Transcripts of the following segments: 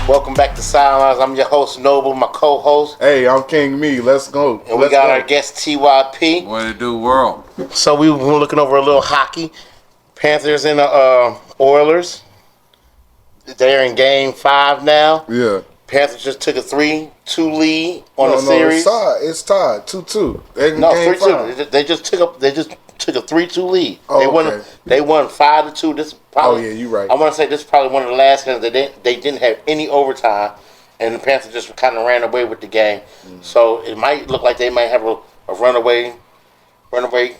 Welcome back to Sidelinez. I'm your host, Noble, my co-host. Hey, I'm King Me. Let's go. And we got our guest, T.Y.P. What it do, world? So we were looking over a little hockey. Panthers and the Oilers. They're in Game 5 now. Yeah. Panthers just took a 3-2 lead on the series. It's tied. 2-2. No, 3-2. They just took a 3-2 lead. Oh, They won 5-2. This probably, oh yeah, you're right. I want to say this is probably one of the last games that they didn't have any overtime, and the Panthers just kind of ran away with the game. So it might look like they might have a runaway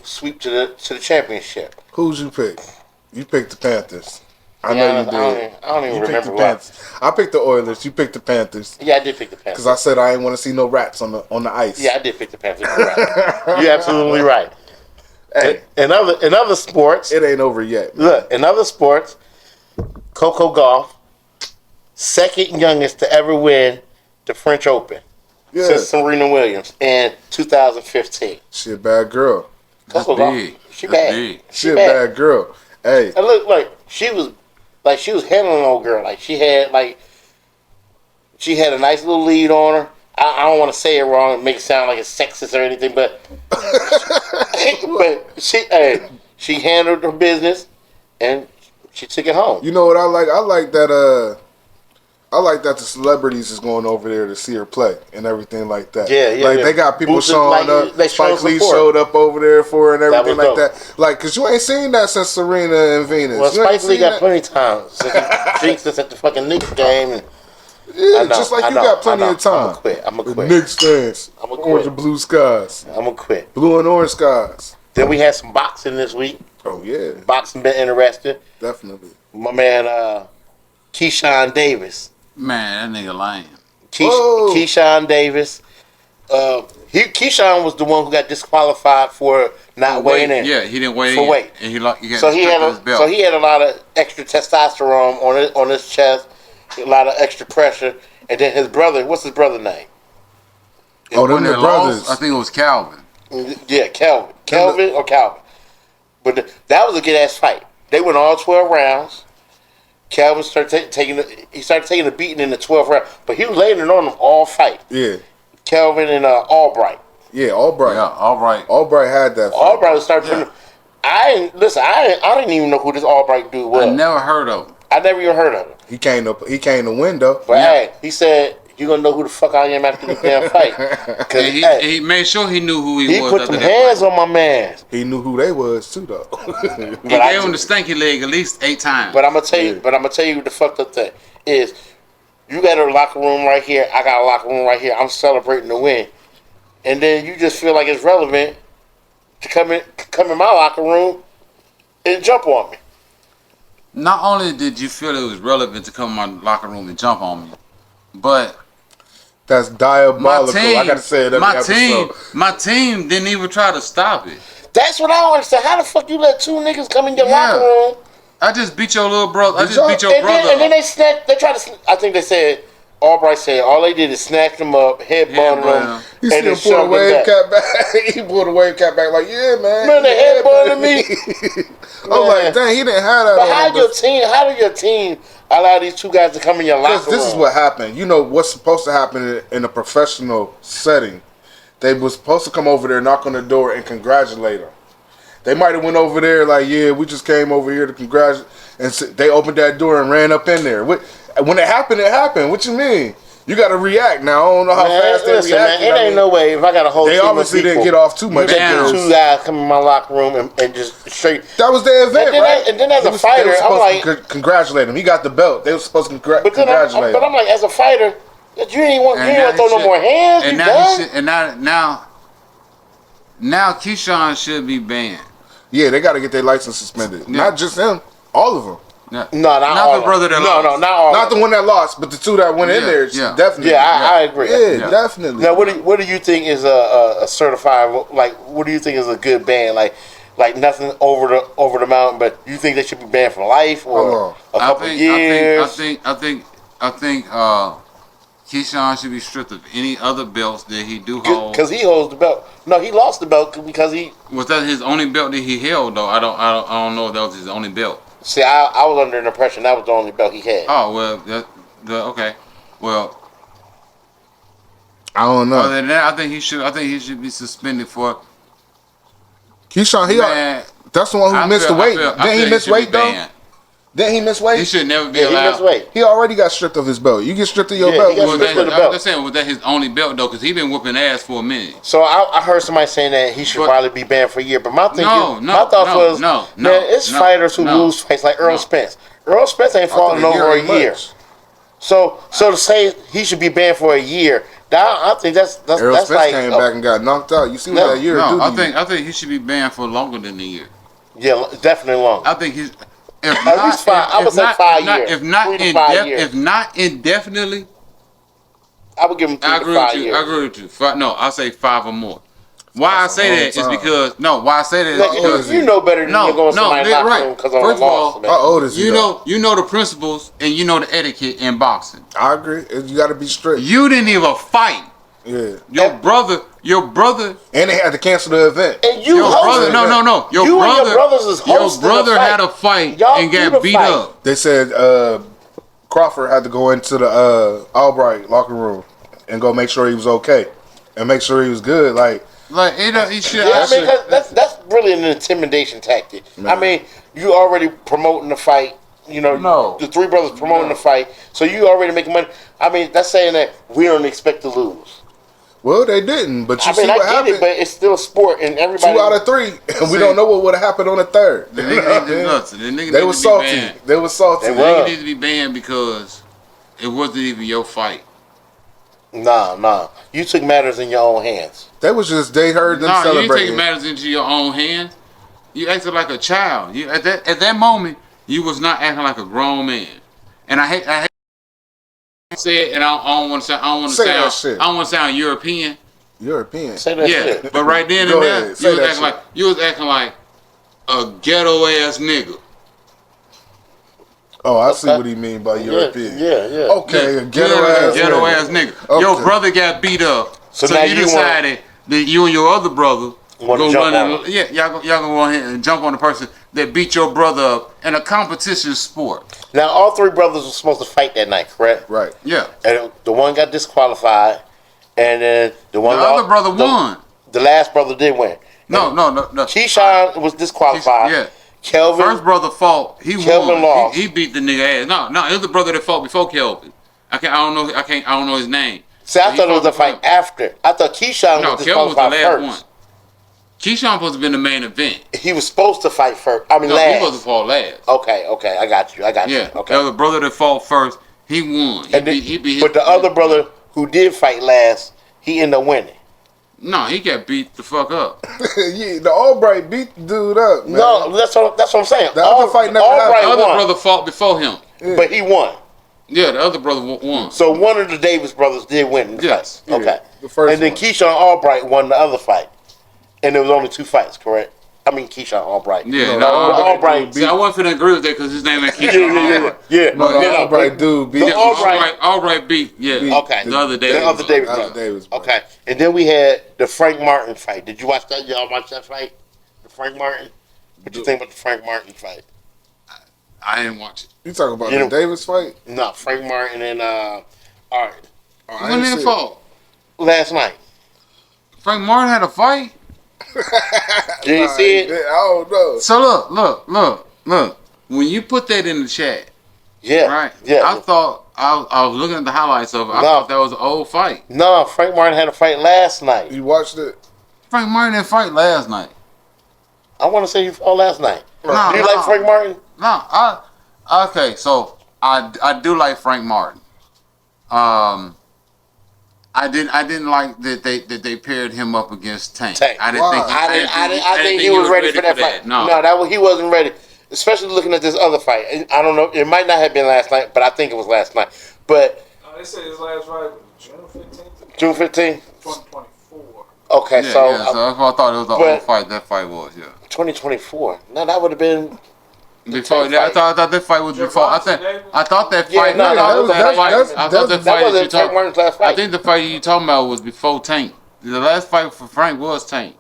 sweep to the championship. Who'd you pick? You picked the Panthers. I know you did. I don't even remember what. I picked the Oilers. You picked the Panthers. Yeah, I did pick the Panthers. Because I said I didn't want to see no rats on the ice. Yeah, I did pick the Panthers. You're right. You're absolutely right. Hey, in other sports, it ain't over yet. Man. Look, in other sports, Coco Gauff, second youngest to ever win the French Open since Serena Williams in 2015. She a bad girl. Coco Gauff, she bad. She a bad girl. Hey, it looked like she was handling an old girl. Like she had a nice little lead on her. I don't want to say it wrong and make it sound like it's sexist or anything, but she handled her business and she took it home. You know what I like? I like that. I like that the celebrities is going over there to see her play and everything like that. Yeah. They got people showing up. Spike Lee support. Showed up over there for her and everything like dope. that. Like, cause you ain't seen that since Serena and Venus. Well, Spike Lee got plenty of time since he jinxed us at the fucking Knicks game. And yeah, just like you got plenty of time. I'm gonna quit. Knicks fans. Orange and blue skies. I'm gonna quit. Blue and orange skies. Then we had some boxing this week. Oh yeah. Boxing been interesting. Definitely. My man, Keyshawn Davis. Man, that nigga lying. Keyshawn Davis. Keyshawn was the one who got disqualified for not weighing in. Yeah, he didn't weigh for in. weight. And he got so he had a lot of extra testosterone on his chest, a lot of extra pressure, and then his brother. What's his brother's name? Them the brothers. I think it was Calvin. Yeah, Calvin or Calvin. But that was a good ass fight. They went all 12 rounds. Calvin started taking a beating in the 12th round, but he was laying it on them all fight. Yeah. Calvin and Albright. Yeah, Albright. Yeah, Albright. Albright had that fight. Albright started putting. I didn't even know who this Albright dude was. I never heard of him. I never even heard of him. He came to win though. But hey, he said, "You're gonna know who the fuck I am after this damn fight." And he made sure he knew who he was. He put them hands on my man. He knew who they was too, though. He gave him the stanky leg at least 8 times. But I'm gonna tell you. But I'm gonna tell you the fucked up thing is, you got a locker room right here. I got a locker room right here. I'm celebrating the win, and then you just feel like it's relevant to come in my locker room and jump on me. Not only did you feel it was relevant to come in my locker room and jump on me, but that's diabolical. I gotta say it every episode. My team didn't even try to stop it. That's what I don't understand. How the fuck you let 2 niggas come in your locker room? I just beat your little brother. And then they snatched. They tried to. I think they said. Albright said all they did is snatch them up, headbutt them, and then pulled a wave cap back. He pulled a wave cap back like, yeah, man. Man, they headbutted me. I'm like, dang, he didn't have that. But how did your team allow these 2 guys to come in your locker room? This is what happened. You know what's supposed to happen in a professional setting. They was supposed to come over there, knock on the door, and congratulate them. They might have went over there like, yeah, we just came over here to congratulate. And they opened that door and ran up in there. When it happened, it happened. What you mean? You got to react now. I don't know how fast they react. It ain't no way. If I got a whole they team obviously of people, didn't get off too much. You let 2 guys come in my locker room and just straight. That was their event, right? And then as a fighter, I'm like, congratulate him. He got the belt. They were supposed to congratulate him. But I'm like, as a fighter, you ain't want to throw no more hands. And now Keyshawn should be banned. Yeah, they got to get their license suspended. Yeah. Not just him, all of them. No, not the brother that lost. No, not all. Not the one that lost, but the 2 that went in there. Yeah. Definitely. Yeah, I agree. Yeah, definitely. Now, what do you think is a certified? Like, what do you think is a good ban? Like nothing over the mountain, but you think they should be banned for life or a couple years? I think Keyshawn should be stripped of any other belts that he do hold. Because he holds the belt. No, he lost the belt because he. Was that his only belt that he held though? I don't know if that was his only belt. See, I was under the impression that was the only belt he had. Oh well, okay. Well, I don't know. other than that, I think he should be suspended for. Keyshawn, Man, that's the one who missed the weight. Didn't he miss weight though? Banned. Didn't he miss weight? He should never be Yeah, allowed. he missed weight. He already got stripped of his belt. You get stripped of your Yeah, belt. he got Was stripped that, of the I'm belt. just saying, was that his only belt though? Because he been whooping ass for a minute. So I heard somebody saying that he should But- probably be banned for a year. But my thing, No, my thoughts was, man, it's fighters who lose fights like Earl Spence. Earl Spence ain't fought in over a year. So to say he should be banned for a year, I think that's Earl Spence like came back and got knocked out. You see what that year do? I think he should be banned for longer than a year. yeah, definitely long. I think he's if At least 5. I would say 5 years. If not 3 to 5 years. if not indefinitely, I would give him 3 I to agree 5 with you. years. I agree with you. No, I'll say 5 or more. Why I say long that is time. because why I say that is Look, because you know better than No, to go in no, somebody's they're locker right. room because of a First of all, loss. man. How old is he? though? you know the principles and you know the etiquette in boxing. I agree. You got to be strict. You didn't even fight. Yeah. Your brother, And they had to cancel the event. And you your brother, hosted. no. Your You and brother, your brothers is hosting the fight. had a fight Y'all and do got the beat fight. up. They said Crawford had to go into the Albright locker room and go make sure he was okay and make sure he was good. Like, He should. Yeah, I mean, 'cause that's really an intimidation tactic. Man. I mean, you already promoting the fight. You know, No. the 3 brothers promoting the fight, so you already making money. I mean, that's saying that we don't expect to lose. well, they didn't. But you I mean, see I what get happened. it, but it's still a sport, and everybody. 2 out of 3, and we don't know what would have happened on the third. The You know what I nigga mean? nuts. The nigga They need were to be salty. banned. They were salty. They The were. nigga need to be banned because it wasn't even your fight. Nah. You took matters in your own hands. They was just they heard them No, you ain't celebrating. taking matters into your own hands. You acted like a child. You at that moment, you was not acting like a grown man. And I hate to say it, and I don't want to sound. Say that shit. I don't want to sound European. European. Say that Yeah, shit. but right then Go and there, ahead, say that shit. you was acting like a ghetto ass nigga. Oh, I see Okay. what he mean by European. Yeah. Okay, a ghetto ass nigga. Okay. Your brother got beat up, So so now you you decided that you and your other brother Wanna go jump run on and, him. yeah, y'all gonna go ahead and jump on the person that beat your brother up in a competition sport. Now, all 3 brothers were supposed to fight that night, correct? Right. Yeah, And the one got disqualified, and then the one the other brother won. The last brother did win. No. Keyshawn was disqualified. Yeah. Kelvin. First brother fought. He Kelvin won. lost. He beat the nigga ass. No, it was the brother that fought before Kelvin. I don't know his name. See, I He thought it was fought a fight before- after. I thought Keyshawn No, was Kelvin was the disqualified last first. one. Keyshawn supposed to be in the main event. He was supposed to fight first. I mean, No, he supposed to last. fought last. Okay, I got you. Yeah, Okay. the other brother that fought first, he won. And then, He beat but the other brother who did fight last, he ended up winning. No, he got beat the fuck up. Yeah, the Albright beat the dude up, man. No, that's what I'm saying. The other fight never happened. Albright The other won, brother fought before him. but he won. Yeah, the other brother won. So one of the Davis brothers did win the Yes. fight. Okay. the first and then one. Keyshawn Albright won the other fight. And there was only 2 fights, correct? I mean, Keyshawn Albright. Yeah, No, the Albright See, I wasn't finna agree with that because his name ain't Yeah. Keyshawn. Yeah. No, the Yeah, Albright dude beat The Yeah, Albright- Albright beat. Yeah. beat Okay. The other Davis. The other Davis Other brother. Davis, bro. Okay. And then we had the Frank Martin fight. Did you watch that? Y'all watch that fight? The Frank Martin? What you think about the Frank Martin fight? I didn't watch it. You talking about You the know- Davis fight? No, Frank Martin and all right. Oh, I When ain't did see it it. fall? Last night. Frank Martin had a fight. Did you see it? I don't know. So look. When you put that in the chat, Yeah. right? Yeah. I thought I was looking at the highlights of it. I No. thought that was an old fight. No, Frank Martin had a fight last night. You watched it? Frank Martin didn't fight last night. I want to say he fought last night. No, Do you no. like Frank Martin? No, okay. So I do like Frank Martin. I didn't like that they paired him up against Tank. Tank. I didn't Why? think I think he was ready for that fight. No, he wasn't ready. Especially looking at this other fight. I don't know. It might not have been last night, but I think it was last night. But They said his last fight was June 15th, June 15th? 2024. Okay, Yeah, so, yeah, so that's what I thought it was the but- old fight. That fight was 2024. No, that would have been. before. Tank I fight. thought that fight was before. I thought that Yeah, fight. no, I that thought was- that that's- fight. that's- I thought that That fight wasn't you Frank talk- Martin's last fight. I think the fight you talking about was before Tank. The last fight for Frank was Tank.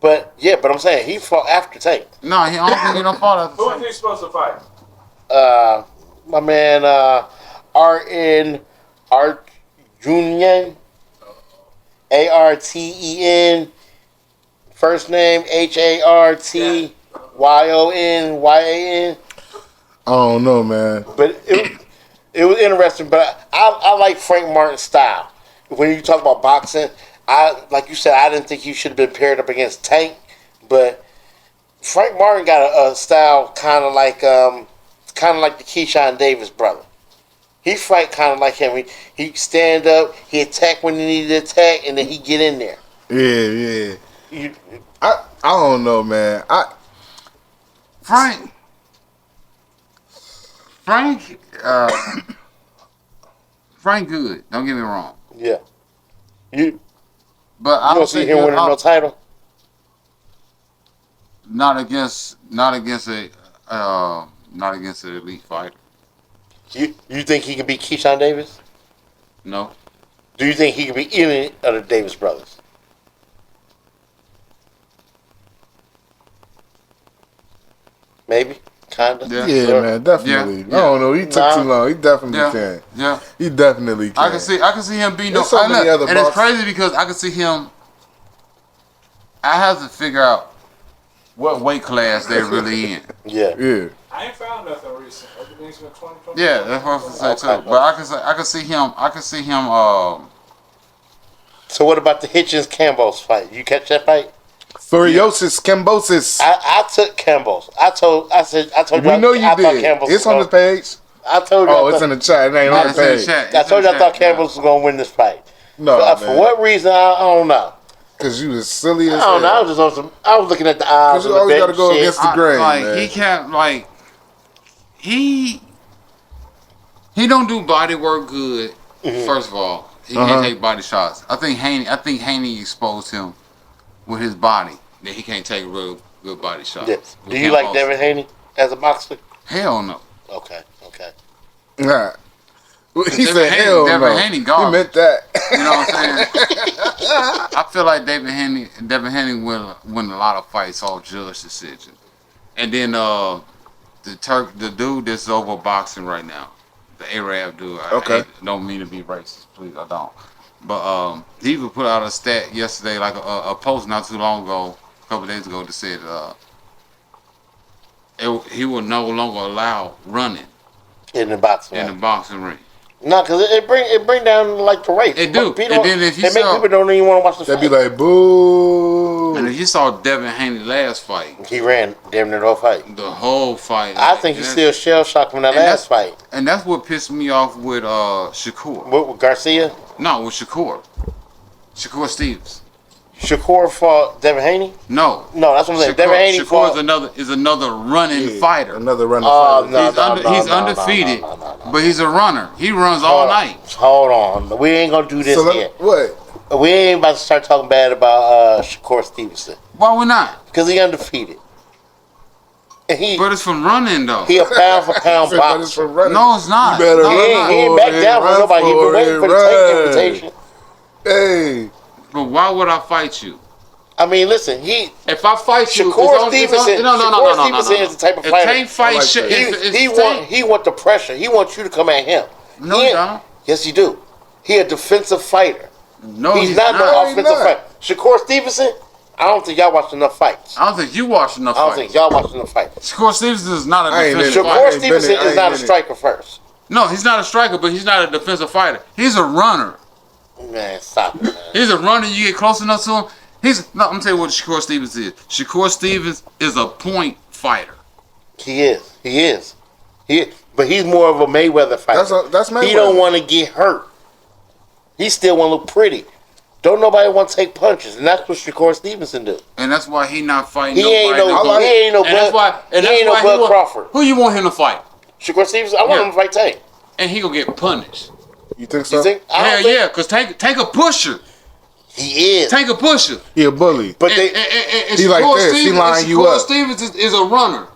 But I'm saying he fought after Tank. No, I don't think he don't fall after Who was Tank. he supposed to fight? My man, Artin Arjunian. Arten. First name Hartyon. I don't know, man. But it was interesting. But I like Frank Martin's style. When you talk about boxing, like you said, I didn't think he should have been paired up against Tank. But Frank Martin got a style kind of like the Keyshawn Davis brother. He fight kind of like him. He stand up, he attack when he needed to attack, and then he get in there. Yeah. I don't know, man. Frank, Frank good. Don't get me wrong. Yeah. But I don't see him winning no title. Not against an elite fighter. You think he can beat Keyshawn Davis? No. Do you think he can beat any of the Davis brothers? Maybe, kinda. Yeah, sure. Man, definitely. Yeah. I don't know. He took too long. He definitely can. Yeah. He definitely can. I can see him beating. There's so many other and it's boxers. crazy because I can see him. I have to figure out what weight class they're really in. Yeah. I ain't found nothing recent. Everything's been 2020. Yeah, that's what I was gonna say too. But I can see him. So what about the Hitchens Campbell's fight? You catch that fight? Furiosis, Cambosis. I took Campbell's. I told you. We know you I thought did. Campbell's It's was on the page. I told you. Oh, it's in the chat. It ain't on the It's in the page. chat. I told you I thought Campbell's was gonna win this fight. No, For what reason? I don't know. Because you was silly as I don't know. I hell. was just on some. I was looking at the odds. Because you always got to go against the grain, Like man. he can't like he don't do body work good. First of all, he can't take body shots. I think Haney exposed him with his body that he can't take real good body shots. Yes. Do you like Devin Haney as a boxer? Hell no. Okay. Nah. He Devin said, Haney- hell Devin no. Haney He garbage. meant that. You know what I'm saying? I feel like Devin Haney win a lot of fights off judge decision. And then the dude that's over boxing right now, the Arab dude. I don't mean to be racist, please, I don't. But he would put out a stat yesterday, like a post not too long ago, a couple days ago, that said he will no longer allow running In the boxing. in the boxing ring. No, because it bring down like the race. It do. People, And then if you it make saw- people don't even want to watch the They'd fight. be like, boo. And if you saw Devin Haney last fight, He ran damn near the whole fight. the whole fight. I think he's still shell shocked from that and last fight. And that's what pissed me off with Shakur. With Garcia, No, with Shakur. Shakur Stevens. Shakur fought Devin Haney. No. No, that's what I'm saying. Devin Haney Shakur fought. is another running fighter. Another running Oh, fighter. no. He's undefeated, but he's a runner. He runs all night. Hold on, we ain't gonna do this So yet. what? We ain't about to start talking bad about Shakur Stevenson Why we not? because he undefeated. And But it's from running though. he a pound for pound But it's for boxer. running. No, it's not. You better No, He it's ain't, not. he ain't back down for Run nobody. He been for waiting it, for the run. tank invitation. Hey. But why would I fight you? I mean, listen, If I fight you, Shakur Stevenson. no. Shakur Stevenson is the type of If fighter. Tank fight like shit, that. He want the pressure. He wants you to come at him. No, He he ain't- don't. Yes, he do. He a defensive fighter. No, he's not no not. offensive He's not. fighter. Shakur Stevenson, I don't think y'all watched enough fights. I don't think you watched enough I don't fights. think y'all watched enough fights. Shakur Stevenson is not a I ain't defensive in it. fighter. Shakur ain't Stevenson been in- I is ain't not a been in. striker first. No, he's not a striker, but he's not a defensive fighter. He's a runner. Man, stop it, man. He's a runner. You get close enough to him. I'm gonna tell you what Shakur Stevens is. Shakur Stevens is a point fighter. He is. But he's more of a Mayweather fighter. That's Mayweather. He don't want to get hurt. He still want to look pretty. Don't nobody want to take punches, and that's what Shakur Stevenson do. And that's why he not fighting He nobody. ain't no that's he ain't no and that's Bud. why, and He that's ain't no why Bud Crawford. Who you want him to fight? Shakur Stevenson, I want Yeah. him to fight Tank. And he gonna get punished. You think so? You think? I don't Hell think yeah, because Tank a pusher. he is. Tank a pusher. He a bully. But And, they, and He like Shakur this. He Stevens- line you Shakur up. Stevens is a runner.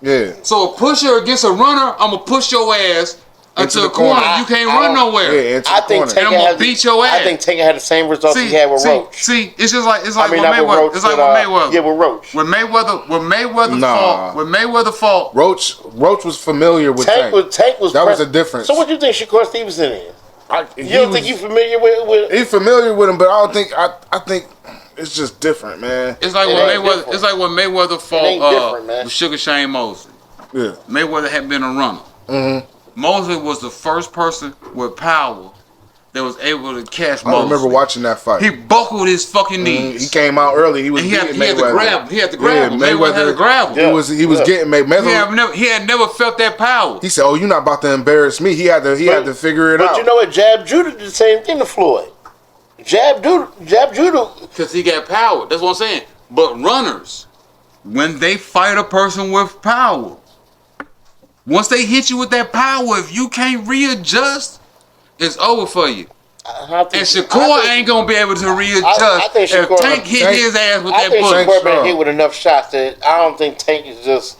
Yeah. So a pusher against a runner, I'm gonna push your ass until the a corner. corner. You can't I run don't- nowhere. Yeah, into I the think corner. Tank And I'm gonna had beat your I ass. think Tank had the same results he had with Roach. See, it's like I mean, with not with Mayweather. Roach. It's like but, with Mayweather. Yeah, with Roach. When Mayweather Nah. fought, Roach was familiar with Tank Tank. was That was press- a difference. So what do you think Shakur Stevenson is? You don't think you familiar with? He's familiar with him, but I don't think. I think it's just different, man. It's like It when ain't Mayweather. different. It's like when Mayweather ain't different, fought man. with Sugar Shane Mosley. Yeah. Mayweather had been a runner. Mm-hmm. Mosley was the first person with power that was able to catch I Mosley. remember watching that fight. He buckled his fucking knees. He came out early. He was And he had getting to Mayweather. grab. He had to grab him. Yeah, Mayweather had to grab him. Yeah. He was getting Mayweather. He had never felt that power. He said, "Oh, you're not about to embarrass me." He had to figure it out. But you know what? Jab judo did the same thing to Floyd. Jab judo. Because he got power. That's what I'm saying. But runners, when they fight a person with power, once they hit you with that power, if you can't readjust, it's over for you. And Shakur ain't gonna be able to readjust I think if Shakur- Tank hit his ass with I that think bullet. Shakur been hit with enough shots that I don't think Tank is just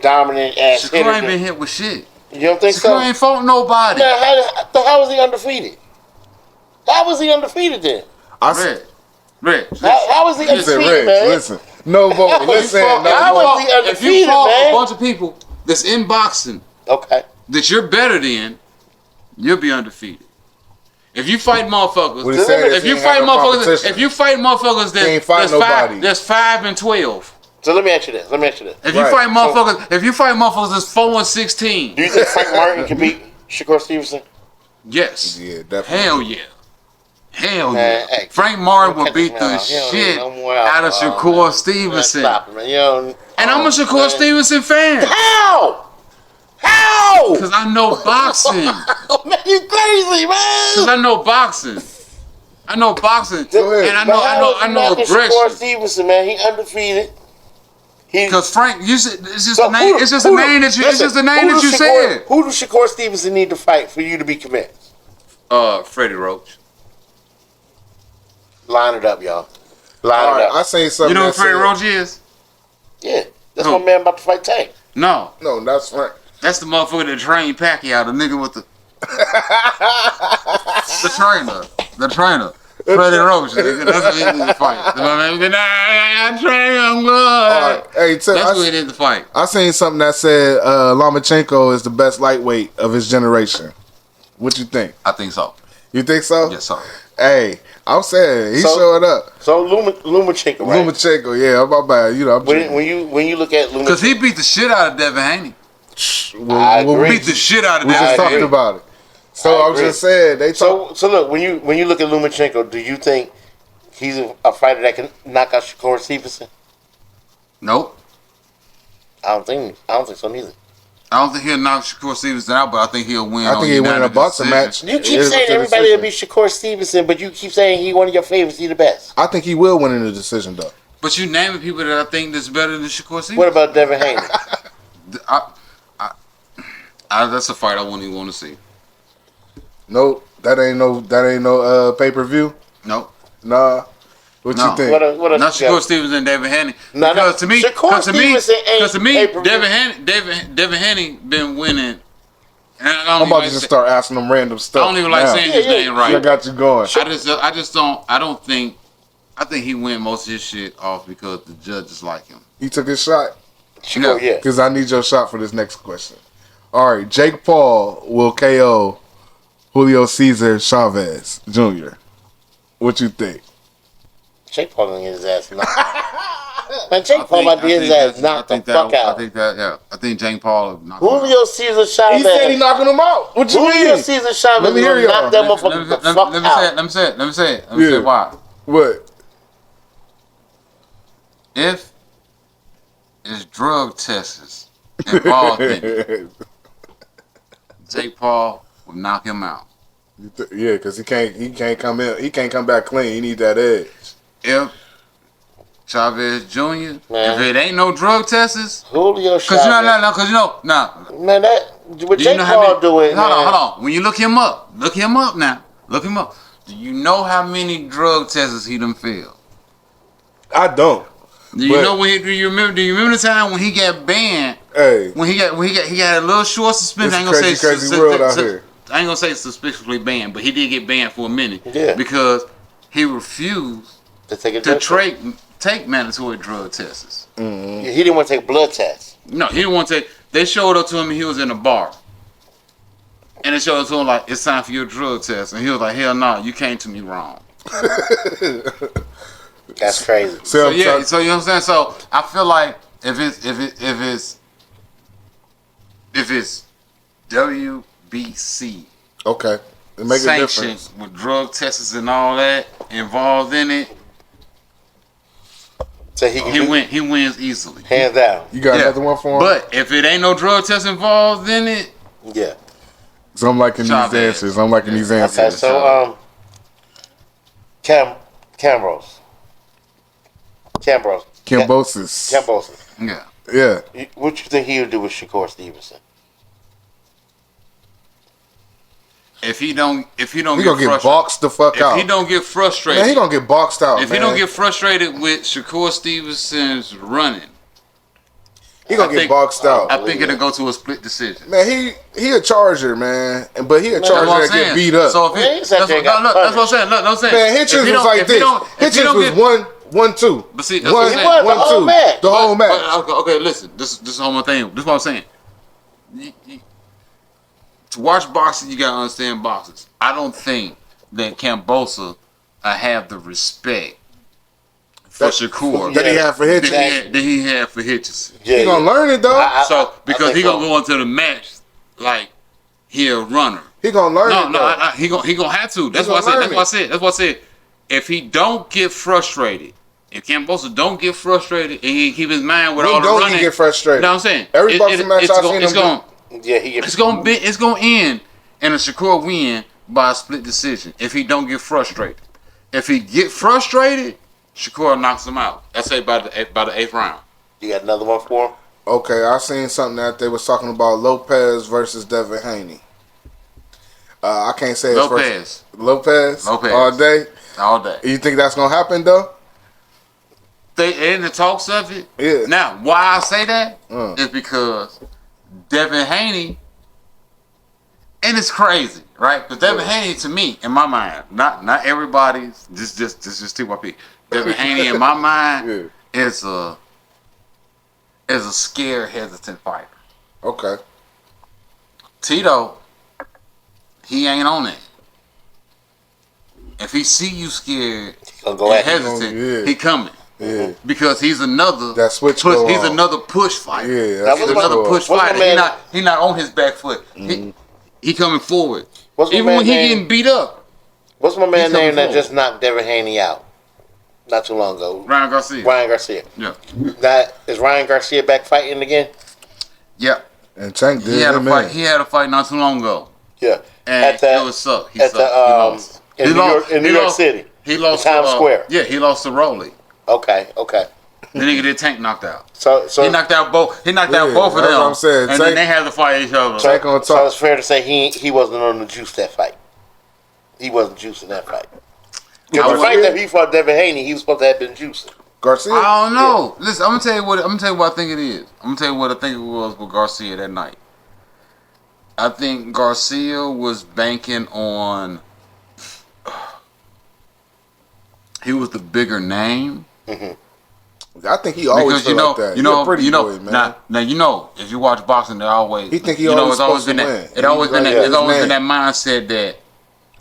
dominant ass hitter. Shakur ain't been hit with shit. You don't think Shakur so? ain't fought nobody. Now, how was he undefeated? How was he undefeated then? Red. How was he Listen, undefeated, Reg, man? listen. No, but listen. How was he If you undefeated, fought man? a bunch of people that's in boxing Okay. that you're better than, you'll be undefeated. If you fight motherfuckers, What he said is if he you ain't fight had no motherfuckers, competition. if you fight motherfuckers He ain't fight nobody. that's 5 and 12. So let me ask you this. If you Right. fight motherfuckers that's 4 and 16, Do you think Frank Martin can beat Shakur Stevenson? yes, Yeah, definitely. hell Man, yeah. hey, Frank Martin don't will beat catch the him out. He don't need shit no more out of alcohol, Shakur man. Stevenson. Stop it, man. You don't, And I'm a Shakur man. Stevenson fan How? How? because I know boxing. Oh, man, you crazy, Because man. I know boxing. I know boxing, Go ahead. and I But how is know he knocking Shakur aggression. Stevenson, man. He undefeated. Because Frank, you said it's just So a name. It's just a name that you. It's just a name that you said. Who does Shakur Stevenson need to fight for you to be convinced? Freddie Roach. Line it up, y'all. Line All it right, up. I seen something. You know who that Freddie said- Roach is? Yeah, that's Who? my man about to fight Tank. No, No, that's right. that's the motherfucker that trained Pacquiao, the nigga with the the trainer. Freddie Roach. Nigga. That's what he needs to fight. I train him good. All right. Hey, That's who he needs to fight. I seen something that said Lomachenko is the best lightweight of his generation. What you think? I think so. You think so? Yes, sir. Hey, I'm saying he So- showed up. So Lomachenko, right? Lomachenko, yeah, I'm about bad. You know, I'm When you look at Because Lomachenko, he beat the shit out of Devin Haney. I agree. Beat the shit out of We just Devin talked Haney. about it. So I I'm agree. just saying they talk. so look, when you look at Lomachenko, do you think he's a fighter that can knock out Shakur Stevenson? Nope. I don't think so neither. I don't think he'll knock Shakur Stevenson out, but I think he'll win. I think he win a unanimous boxing decision. match. You keep It's saying a everybody will decision. be Shakur Stevenson, but you keep saying he one of your favorites. He the best. I think he will win in the decision though. But you naming people that I think that's better than Shakur Stevenson. What about Devin Haney? That's a fight I wouldn't even want to see. Nope, that ain't no pay-per-view. Nope. Nah. What No. you think? What else Not you Shakur got? Stevenson and David Haney. No, Because to me, Shakur Stevenson ain't because to me, pay-per-view. Devin Haney been winning. And I don't I'm about to even just like start asking them random I stuff. don't even like now. saying his Yeah, name right. I got you going. I think he win most of his shit off because the judges like him. You took his shot Shakur, yeah. because I need your shot for this next question. All right, Jake Paul will KO Julio Cesar Chavez Jr. What you think? Jake Paul gonna get his ass knocked. Man, Jake Paul might get his ass knocked the fuck out. I think Jake Paul knocked him Julio Cesar He said he Chavez. knocking him out. What you Julio mean? Cesar Chavez Let me hear will y'all. knock that out. motherfucker the fuck out. Let me say it. Let me Yeah. say why. What? If it's drug tests involved in it, Jake Paul will knock him out. Yeah, because he can't come in. He can't come back clean. He need that edge. If Chavez Jr., Man. if it ain't no drug tests, Julio because Chavez. Man, that what Do you Jake know how Paul many? doing, Hold man. on. When you look him up now. Look him up. Do you know how many drug tests he done failed? I don't. Do you But- know when? Do you remember the time when he got banned? Hey, He got a little short suspension. It's I ain't gonna crazy, say crazy world out here. I ain't gonna say suspiciously banned, but he did get banned for a minute. Yeah. Because he refused To take a to drug take mandatory drug tests. test. He didn't want to take blood tests. No, he didn't want to take. They showed up to him and he was in a bar. And it showed to him like, it's time for your drug test. And he was like, hell no, you came to me wrong. That's crazy. So yeah, so you know what I'm saying? So I feel like if it's WBC Okay. It make a sanctioned difference. with drug tests and all that involved in it, So he wins easily. hands down. You got another one for him? But if it ain't no drug test involved in it, Yeah. So I'm liking these Chavez. answers. I'm liking these Okay, answers. so Cambosis. Cambosis. yeah. Yeah. What you think he would do with Shakur Stevenson? If he don't He get gonna get frustrated, boxed the fuck out. if he don't get frustrated, Man, he gonna get boxed out, if man. he don't get frustrated with Shakur Stevenson's running, he gonna get boxed out. I think it'll go to a split decision. Man, he a Charger, man. But he a That's Charger what I'm that saying. get beat up. So if Man, he, he sat that's, there and got look, that's what I'm punished. saying. Look, I'm saying. Man, Hitchens was like this. Hitchens was 1-2. But see, that's One, what I'm saying. was the 1-2. whole match. The whole match. Okay, listen. This is the whole thing. This is what I'm saying. To watch boxing, you gotta understand boxers. I don't think that Cambosa have the respect for Shakur That he had for Hitchens. that he had for Hitchens. Yeah, He gonna learn it though. So because think he gonna so. go into the match like he a runner. He gonna learn it though. He gonna have to. That's He what I gonna said. learn That's what I said. If he don't get frustrated, if Cambosa don't get frustrated and he keep his mind with When all the don't he running, get frustrated? You know what I'm saying? Every boxing match I've seen him do. It's It's gonna end in a Shakur win by a split decision if he don't get frustrated. If he get frustrated, Shakur knocks him out. That's say by the 8th round. You got another one for him? Okay, I seen something that they was talking about Lopez versus Devin Haney. I can't say his first. Lopez all day. All day. You think that's gonna happen though? They in the talks of it. Yeah. Now, why I say that is because Devin Haney, and it's crazy, right? Because Devin Haney, to me, in my mind, not everybody's, just T.Y.P. Devin Haney, in my mind, is a scared, hesitant fighter. Okay. Tito, he ain't on it. If he see you scared and hesitant, he coming. Yeah. Because he's another That switch push. go He's on. another push fighter. Yeah, He's another push fighter. He not on his back foot. He coming forward. Even when he getting beat up. What's my man name that just knocked Devin Haney out not too long ago? Ryan Garcia. Yeah. Is Ryan Garcia back fighting again? Yeah. And Tank did He had a him fight. in. He had a fight not too long ago. Yeah. And it was suck. He sucked. In New York City. He lost Times Square. Yeah, he lost to Rolly. Okay. The nigga did Tank knocked out. So he knocked out both. He knocked out both of them. That's what I'm saying. And then they had to fight each other. Tank on top. So it's fair to say he wasn't on the juice that fight. He wasn't juicing that fight. Because the fight that he fought Devin Haney, he was supposed to have been juicing. Garcia? I don't know. Yeah. Listen, I'm gonna tell you what I think it is. I'm gonna tell you what I think it was with Garcia that night. I think Garcia was banking on. He was the bigger name. I think he always feel like that. Boy, man. Now if you watch boxing, they always he think he always been that. It's always been that mindset that.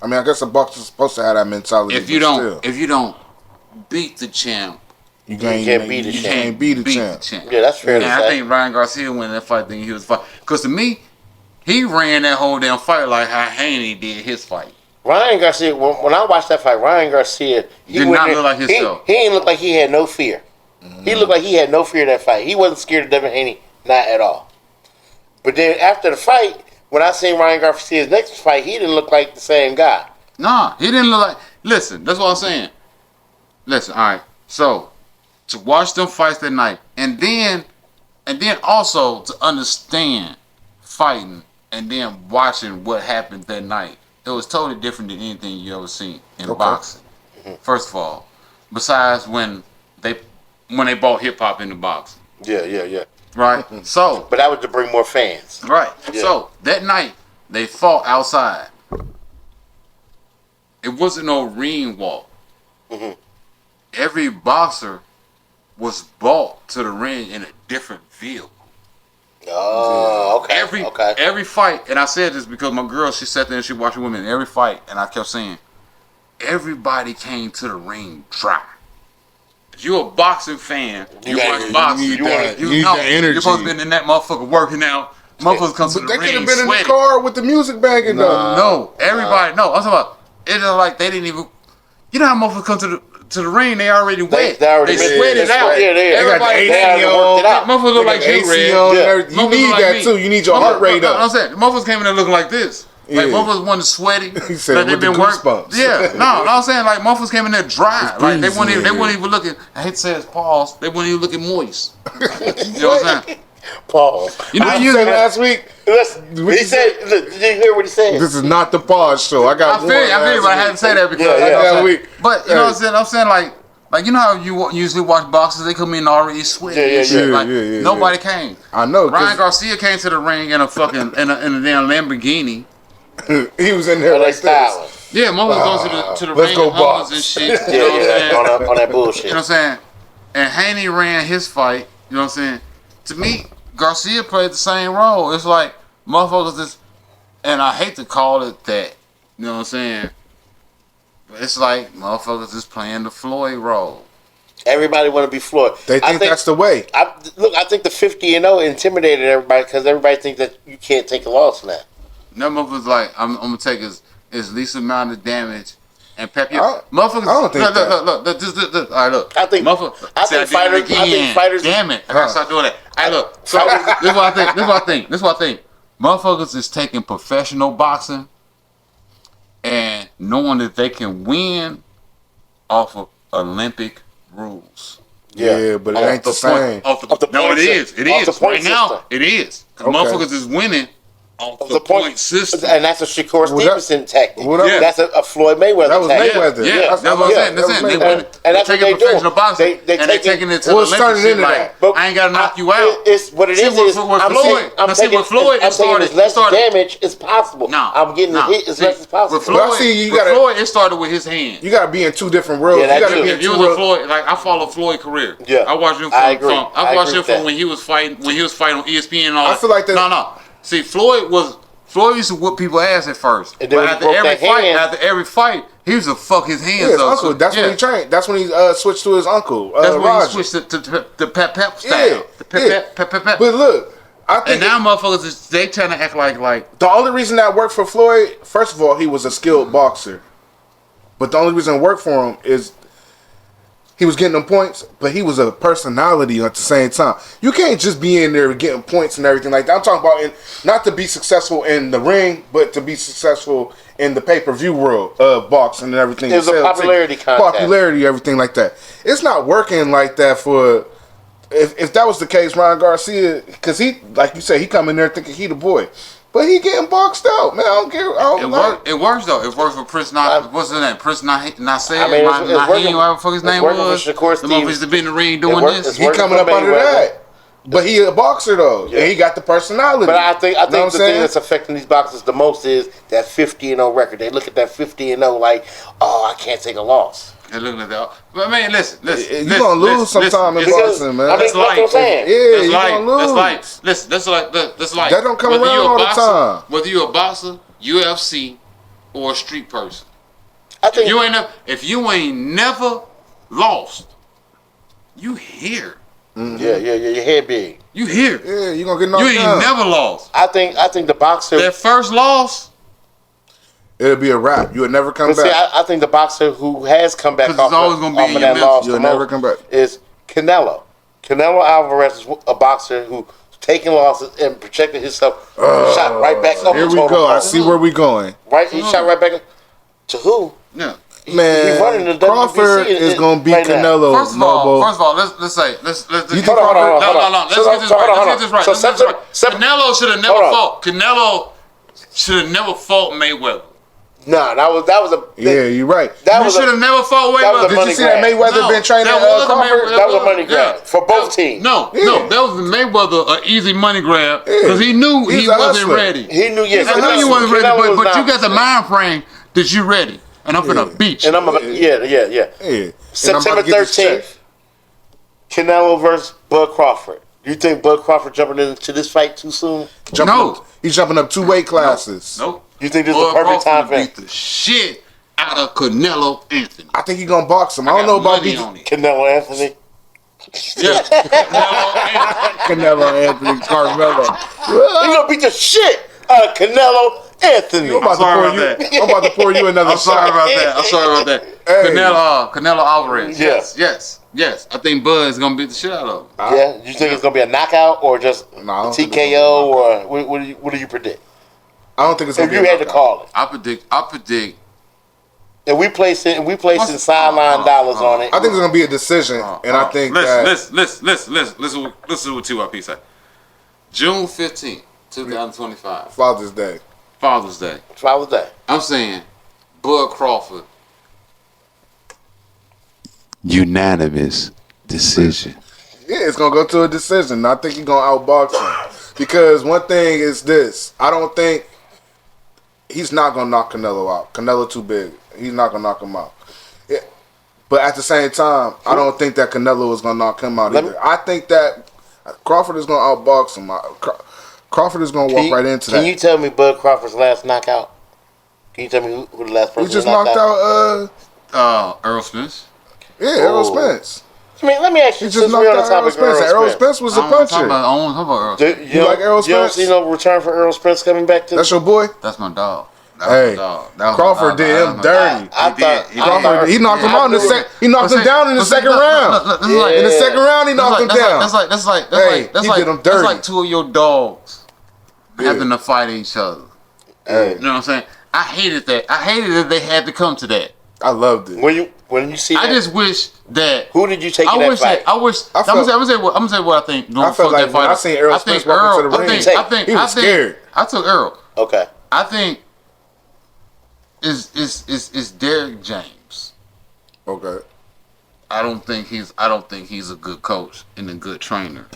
I mean, I guess a boxer's supposed to have that mentality. If you don't beat the champ, you can't beat the champ. Yeah, that's fair to say. I think Ryan Garcia won that fight thinking he was fighting. Because to me, he ran that whole damn fight like how Haney did his fight. Ryan Garcia, when I watched that fight, Ryan Garcia did not look like himself. He ain't look like he had no fear. He looked like he had no fear of that fight. He wasn't scared of Devin Haney, not at all. But then after the fight, when I seen Ryan Garcia's next fight, he didn't look like the same guy. Nah, he didn't look like. Listen, that's what I'm saying. Listen, all right. So to watch them fights that night, and then also to understand fighting, and then watching what happened that night, it was totally different than anything you ever seen in boxing. First of all, besides when they brought hip hop into boxing. Yeah. Right. So, but that was to bring more fans. Right. Yeah. So that night they fought outside. It wasn't no ring walk. Every boxer was brought to the ring in a different vehicle. Oh, okay. Every fight, and I said this because my girl, she sat there and she watched women every fight, and I kept saying, everybody came to the ring dry. If you're a boxing fan, you watch boxing, you need know that energy. you're supposed to be in that motherfucker working out. Motherfuckers come to the They ring could have been in the sweaty. car with the music banging though. No, everybody. No, I'm talking about. It's like they didn't even. You know how motherfuckers come to the ring? They already wet. They already sweat it out. Yeah, they got the AC on. Motherfuckers look like you, Red. You need that too. You need your heart rate up. I'm saying, motherfuckers came in there looking like this. Like motherfuckers wasn't sweaty. He said like with the goosebumps. Yeah, no, I'm saying like motherfuckers came in there dry. Like they weren't even looking. I hate to say it's pause. They weren't even looking moist. You know what I'm saying? Pause. You know, you said last week. He said, look, did you hear what he said? This is not the pause show. I got. I feel you, but I had to say that because But you know what I'm saying? I'm saying like you know how you usually watch boxers? They come in already sweaty. Nobody came. I know. Ryan Garcia came to the ring in a fucking in a damn Lamborghini. He was in there like this. Yeah, motherfuckers going to the let's ring go and box. and shit. You know what I'm saying? On that bullshit. You know what I'm saying? And Haney ran his fight. You know what I'm saying? To me, Garcia played the same role. It's like motherfuckers just, and I hate to call it that. You know what I'm saying? But it's like motherfuckers just playing the Floyd role. Everybody want to be Floyd. They think that's the way. I think the 50-0 intimidated everybody because everybody thinks that you can't take a loss now. No motherfuckers like I'm gonna take his least amount of damage and pep you. I Motherfuckers, don't think look. All right, look. I think fighters. Damn it! I gotta start doing that. All right, look. So this is what I think. Motherfuckers is taking professional boxing and knowing that they can win off of Olympic rules. Yeah, but it ain't the same. No, it is. It is. Right now, it is. Motherfuckers is winning off the point system. And that's a Shakur Stevenson tactic. That's a Floyd Mayweather that was tactic. Mayweather. Yeah, that's what I'm saying. They're taking professional boxing and they're taking it to the Olympics shit like, I ain't got to knock you out. It's what it is. I'm saying as less damage as possible. I'm getting hit as less as possible. With Floyd, it started with his hand. You got to be in two different worlds. If you was a Floyd, like I follow Floyd's career. Yeah, I watched him from when he was fighting on ESPN and all that. I feel like that. No. See, Floyd used to whoop people's ass at first. But after every fight, he used to fuck his hands his up. Uncle. That's when he trained. That's when he switched to his uncle. That's when Roger. he switched to the pep style. Pep. But look, I think and now motherfuckers they trying to act like the only reason that worked for Floyd, first of all, he was a skilled boxer. But the only reason it worked for him is he was getting them points, but he was a personality at the same time. You can't just be in there getting points and everything like that. I'm talking about not to be successful in the ring, but to be successful in the pay-per-view world of boxing and everything. There's a popularity contest. Popularity, everything like that. It's not working like that for... If that was the case, Ryan Garcia, because he, like you said, he come in there thinking he the boy. But he getting boxed out, man. I don't care. It works though. It works for Prince. What's his name? Prince Nasir. Whatever the fuck his name was. The motherfuckers used to be in the ring doing this. He coming up under that. But he a boxer though, and he got the personality. But I think the thing that's affecting these boxers the most is that 50-0 record. They look at that 50-0 like, oh, I can't take a loss. They're looking at that. But man, listen. You're gonna lose sometime in boxing, man. That's what I'm saying. Yeah, you're gonna lose. That's like. That don't come around all the time. Whether you're a boxer, UFC, or a street person, I think if you ain't never lost, you here. Mm-hmm. Yeah. Your head big. You here. Yeah, you gonna get knocked down. You ain't never lost. I think the boxer. That first loss. It'll be a wrap. You'll never come back. See, I think the boxer who has come back off of that loss, you'll never come back, is Canelo. Canelo Alvarez is a boxer who taking losses and protected himself. Shot right back up. Here we go. I see where we going. Right, he shot right back to who? Yeah. Man, Crawford is gonna beat Canelo. First of all, let's say. You hold on. Let's get this right. Canelo should have never fought. Canelo should have never fought Mayweather. Nah, that was a. Yeah, you're right. You should have never fought Mayweather. Did you see that Mayweather been training Crawford? That was a money grab for both teams. No, that was Mayweather an easy money grab because he knew he wasn't ready. He knew, yes. I knew you wasn't ready, but you got the mind frame that you ready, and I'm finna beat you. And I'm yeah. September 13th, Canelo versus Bud Crawford. You think Bud Crawford jumping into this fight too soon? He's jumping up 2 weight classes. Nope. You think this is the perfect time for him? beat the shit out of Canelo Anthony. I think he's gonna box him. I don't know about Canelo Anthony. Yeah, Canelo Anthony, Carmelo. He gonna beat the shit out of Canelo Anthony. I'm about to pour you another I'm sorry about that. Hey. Canelo Alvarez. Yeah. Yes. I think Bud is gonna beat the shit out of him. Yeah, you think it's gonna be a knockout or just a TKO or what do you predict? I don't think it's gonna If you had to call it, I predict. and we placing sideline dollars on it. I think it's gonna be a decision, and I think listen to what T.Y.P said. June 15th, 2025. Father's Day. Father's Day. Father's Day. I'm saying Bud Crawford. Unanimous decision. Yeah, it's gonna go to a decision. I think he's gonna outbox him because one thing is this: I don't think he's not gonna knock Canelo out. Canelo too big. He's not gonna knock him out. Yeah. But at the same time, I don't think that Canelo is gonna knock him out either. I think that Crawford is gonna outbox him. Crawford is gonna walk right into that. Can you tell me Bud Crawford's last knockout? Can you tell me who the last person he just knocked out? Earl Spence. Yeah, Errol Spence. I mean, let me ask you. He just knocked out Errol Spence. Errol Spence was a puncher. I don't want to talk about Earl Spence. You like Errol Spence? You don't see no return for Errol Spence coming back to? That's your boy. That's my dog. Hey, Crawford did him dirty. Crawford, he knocked him out in the second. He knocked him down in the second round. In the second round, he knocked him down. That's like two of your dogs having to fight each other. You know what I'm saying? I hated that. I hated that they had to come to that. I loved it. When you see that, I just wish that. Who did you take in that fight? I'm gonna say what I think. I felt like when I seen Errol Spence walk into the ring, he was scared. I took Earl. Okay. I think is Derrick James. Okay. I don't think he's a good coach and a good trainer.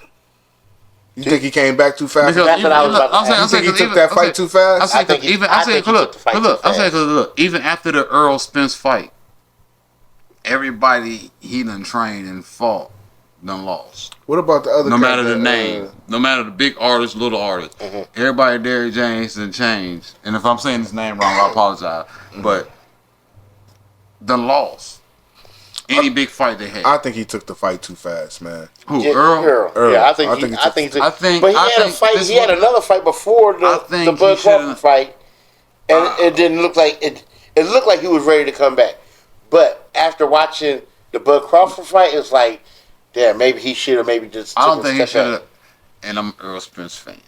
You think he came back too fast? That's what I was about to say. You think he took that fight too fast? I think he took the fight too fast. Look, even after the Earl Spence fight, everybody he done trained and fought done lost. What about the other? No matter the name, no matter the big artist, little artist, everybody Derrick James done changed. And if I'm saying his name wrong, I apologize. But done lost. Any big fight they had. I think he took the fight too fast, man. Who? Yeah, Earl? Yeah, I think he took. But he had a fight. He had another fight before the Bud Crawford fight, and it didn't look like it. It looked like he was ready to come back, but after watching the Bud Crawford fight, it's like, damn, maybe he should have maybe just. I don't think he should have. And I'm an Earl Spence fan.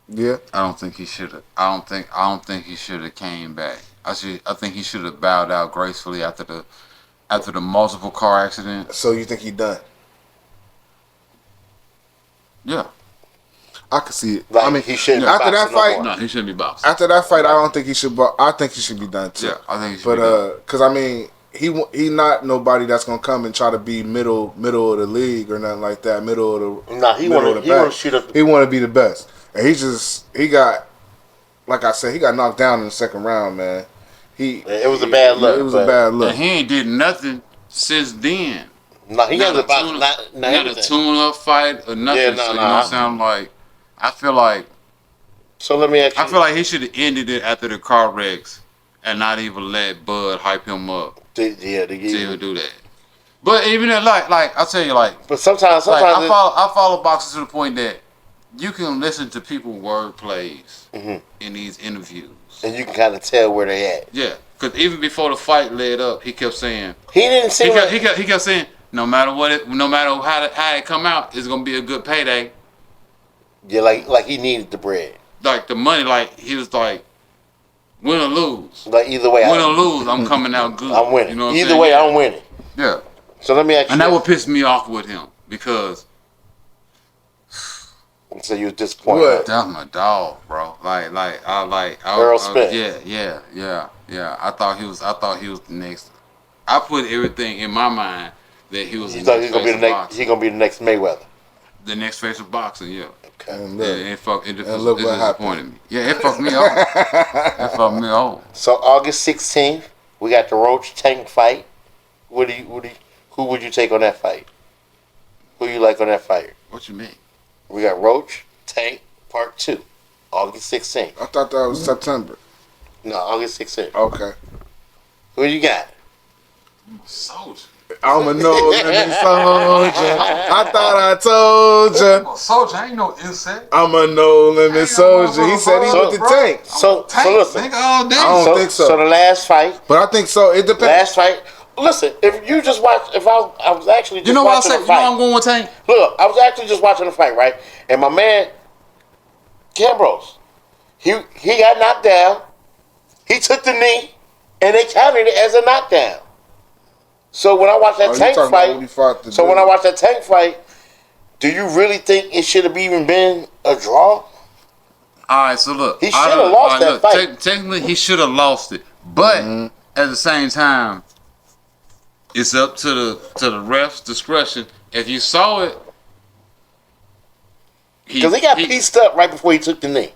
Yeah. I don't think he should have. I don't think he should have came back. I think he should have bowed out gracefully after the multiple car accidents. So you think he done? Yeah. I could see it. Like, I mean, he shouldn't. After that fight, no, he shouldn't be boxing. After that fight, I don't think he should. I think he should be done too. Yeah, I think he should. But because I mean, he not nobody that's gonna come and try to be middle of the league or nothing like that. Middle of the. Nah, he want to shoot up. He want to be the best, and he got, like I said, he got knocked down in the second round, man. It was a bad look. It was a bad look. And he ain't did nothing since then. No, he hasn't boxed. Not a tune-up fight or nothing. Yeah, so you know what I'm saying? Like, I feel like. So let me ask you. I feel like he should have ended it after the car wrecks and not even let Bud hype him up. To even do that. But even that, like I tell you, like. But sometimes I follow boxers to the point that you can listen to people's word plays in these interviews. And you can kind of tell where they at. Yeah, because even before the fight led up, he kept saying he didn't see. He kept saying no matter how it come out, it's gonna be a good payday. Yeah, like he needed the bread. Like the money, like he was like, win or lose. Like either way, win or lose, I'm coming out good. I'm winning. You know what either way, I'm winning. Yeah. So let me ask you. And that would piss me off with him because. So you was disappointed. What? That's my dog, bro. Earl Spence. Yeah. I thought he was the next. I put everything in my mind that he was. You thought he gonna be the next Mayweather. The next face of boxing, yeah. Okay. And look, it disappointed me. Yeah, it fucked me off. It fucked me off. So August 16th, we got the Roach Tank fight. Who would you take on that fight? Who you like on that fight? What you mean? We got Roach, Tank, Part 2, August 16th. I thought that was September. No, August 16th. Okay. Who you got? Soldier. I'm a no-limit soldier. I thought I told ya. Soldier, I ain't no insect. I'm a no-limit soldier. He said he with the tank. So listen. Nigga, all day. I don't think so. So the last fight. But I think so. It depends. Last fight. Listen, if you just watch, I was actually just You know what I watching said? the You know fight. I'm going with Tank. Look, I was actually just watching the fight, right? And my man, Cambrose, he got knocked down. He took the knee, and they counted it as a knockdown. So when I watched that Tank fight, when I watched that Tank fight, do you really think it should have even been a draw? All right, so look. He should have lost that fight. Technically, he should have lost it. But at the same time, it's up to the ref's discretion. If you saw it, because he got pieced up right before he took the knee.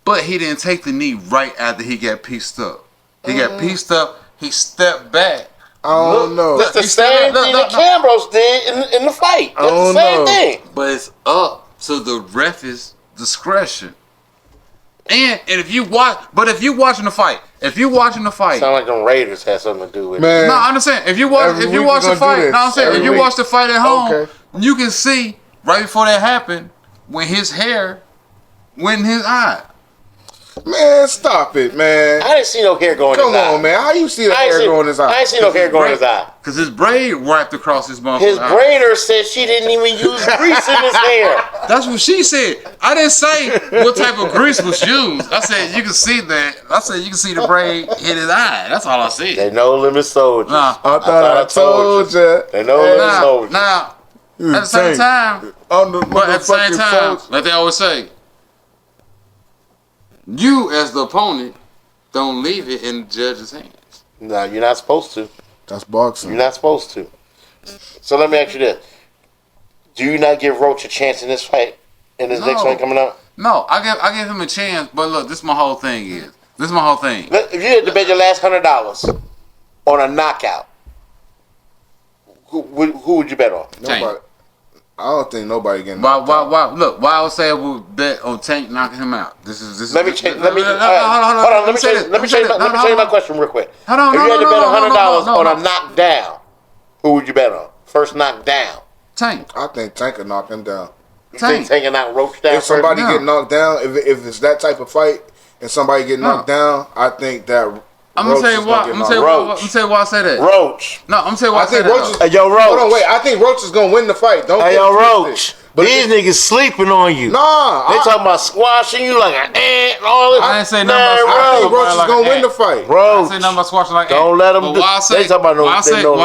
But he didn't take the knee right after he got pieced up. He got pieced up. He stepped back. I don't know. That's the same thing that Cambrose did in the fight. That's the same thing. But it's up to the ref's discretion. And if you watch, but if you're watching the fight, Sound like them Raiders had something to do with it. Man, no, I understand. If you watch the fight, no, I'm saying if you watch the fight at home, you can see right before that happened when his hair went in his eye. Man, stop it, man. I didn't see no hair going in his eye. Come on, man. How you see the hair going in his eye? I ain't see no hair going in his eye. Because his braid wrapped across his mouth. His braider said she didn't even use grease in his hair. That's what she said. I didn't say what type of grease was used. I said you can see that. I said you can see the braid hit his eye. That's all I said. They no limit soldiers. Nah. I thought I told you. They no limit soldiers. Now, at the same time, like they always say, you as the opponent don't leave it in the judge's hands. No, you're not supposed to. That's boxing. You're not supposed to. So let me ask you this: do you not give Roach a chance in this fight? In this next fight coming up? No, I give him a chance. But look, this is my whole thing. If you had to bet your last $100 on a knockout, who would you bet on? Nobody. I don't think nobody getting. Why? Look, why I would say I would bet on Tank knocking him out. Let me change. Hold on. Let me change my question real quick. Hold on. If you had to bet $100 on a knockdown, who would you bet on? First knockdown. Tank. I think Tank could knock him down. You think taking out Roach down? If somebody get knocked down, if it's that type of fight, and somebody get knocked down, I think that. I'm gonna tell you why. I'm gonna tell you why I say that. Roach. No, I'm gonna tell you why I say that. Roach Roach. Hold on, wait. I think Roach is gonna win the fight. Don't hey, yo, Roach. But these niggas sleeping on you. Nah. They talking about squashing you like an ant and all this. I ain't say nothing about I think Roach is gonna win the fight. Roach. I ain't say nothing about squashing like don't let them do. They talking about why I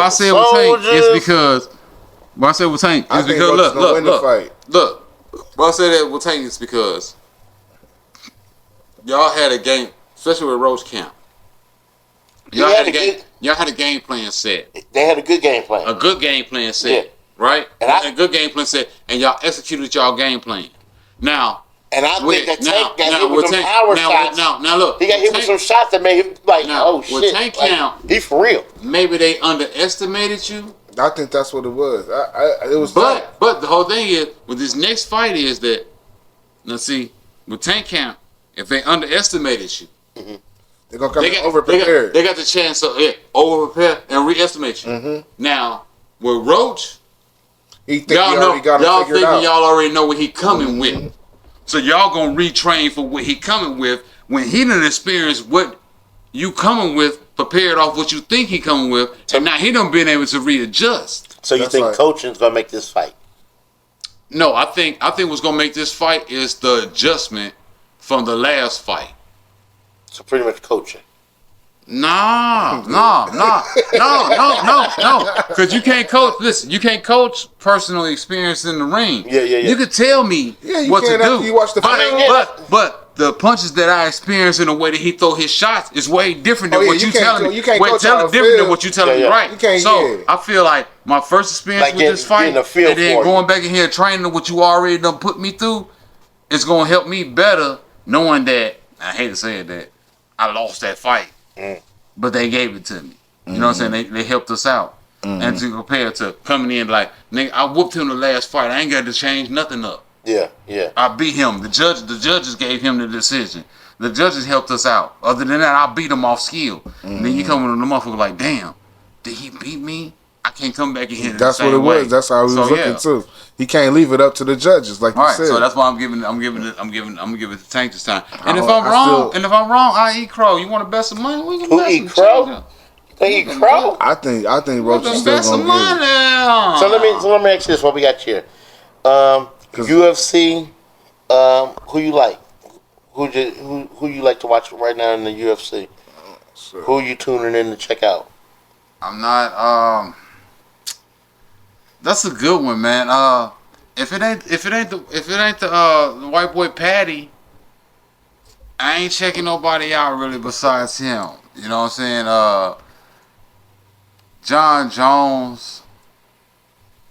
say with Tank is because. Why I say with Tank is because look. Why I say that with Tank is because y'all had a game, especially with Roach Camp. Y'all had a game plan set. They had a good game plan. A good game plan set, right? And a good game plan set, and y'all executed y'all game plan. Now, and I think that Tank got hit with some power shots. Now look, he got hit with some shots that made him like, oh shit. With Tank Camp, he for real. Maybe they underestimated you. I think that's what it was. It was. But the whole thing is with this next fight is that now see with Tank Camp, if they underestimated you. Mm-hmm. They're gonna come over prepared. They got the chance to over prepare and re-estimate you. Mm-hmm. Now with Roach, y'all thinking y'all already know what he coming with. So y'all gonna retrain for what he coming with when he done experienced what you coming with, prepared off what you think he coming with, and now he done been able to readjust. So you think coaching's gonna make this fight? No, I think what's gonna make this fight is the adjustment from the last fight. So pretty much coaching. No. Because you can't coach. Listen, you can't coach personal experience in the ring. Yeah. You could tell me what to do. You watch the fight. But the punches that I experience in the way that he throw his shots is way different than what you telling me. You can't coach different than what you telling me, right? I feel like my first experience with this fight, and then going back in here training what you already done put me through, is gonna help me better knowing that I hate to say it that I lost that fight. But they gave it to me. You know what I'm saying? They helped us out. and to compare to coming in like, nigga, I whooped him the last fight. I ain't got to change nothing up. Yeah. I beat him. The judges gave him the decision. The judges helped us out. Other than that, I beat him off skill. And then you come in the motherfucker like, damn, did he beat me? I can't come back and hit it. That's what it was. That's how he was looking too. He can't leave it up to the judges, like you said. So that's why I'm giving it to Tank this time. And if I'm wrong, I eat crow. You want to bet some money? We can bet some crow. They eat crow. I think Roach is still gonna get it. So let me ask you this: what we got here? UFC. Who you like? Who you like to watch right now in the UFC? Sure. Who you tuning in to check out? I'm not. That's a good one, man. If it ain't the white boy Patty, I ain't checking nobody out really besides him. You know what I'm saying? John Jones.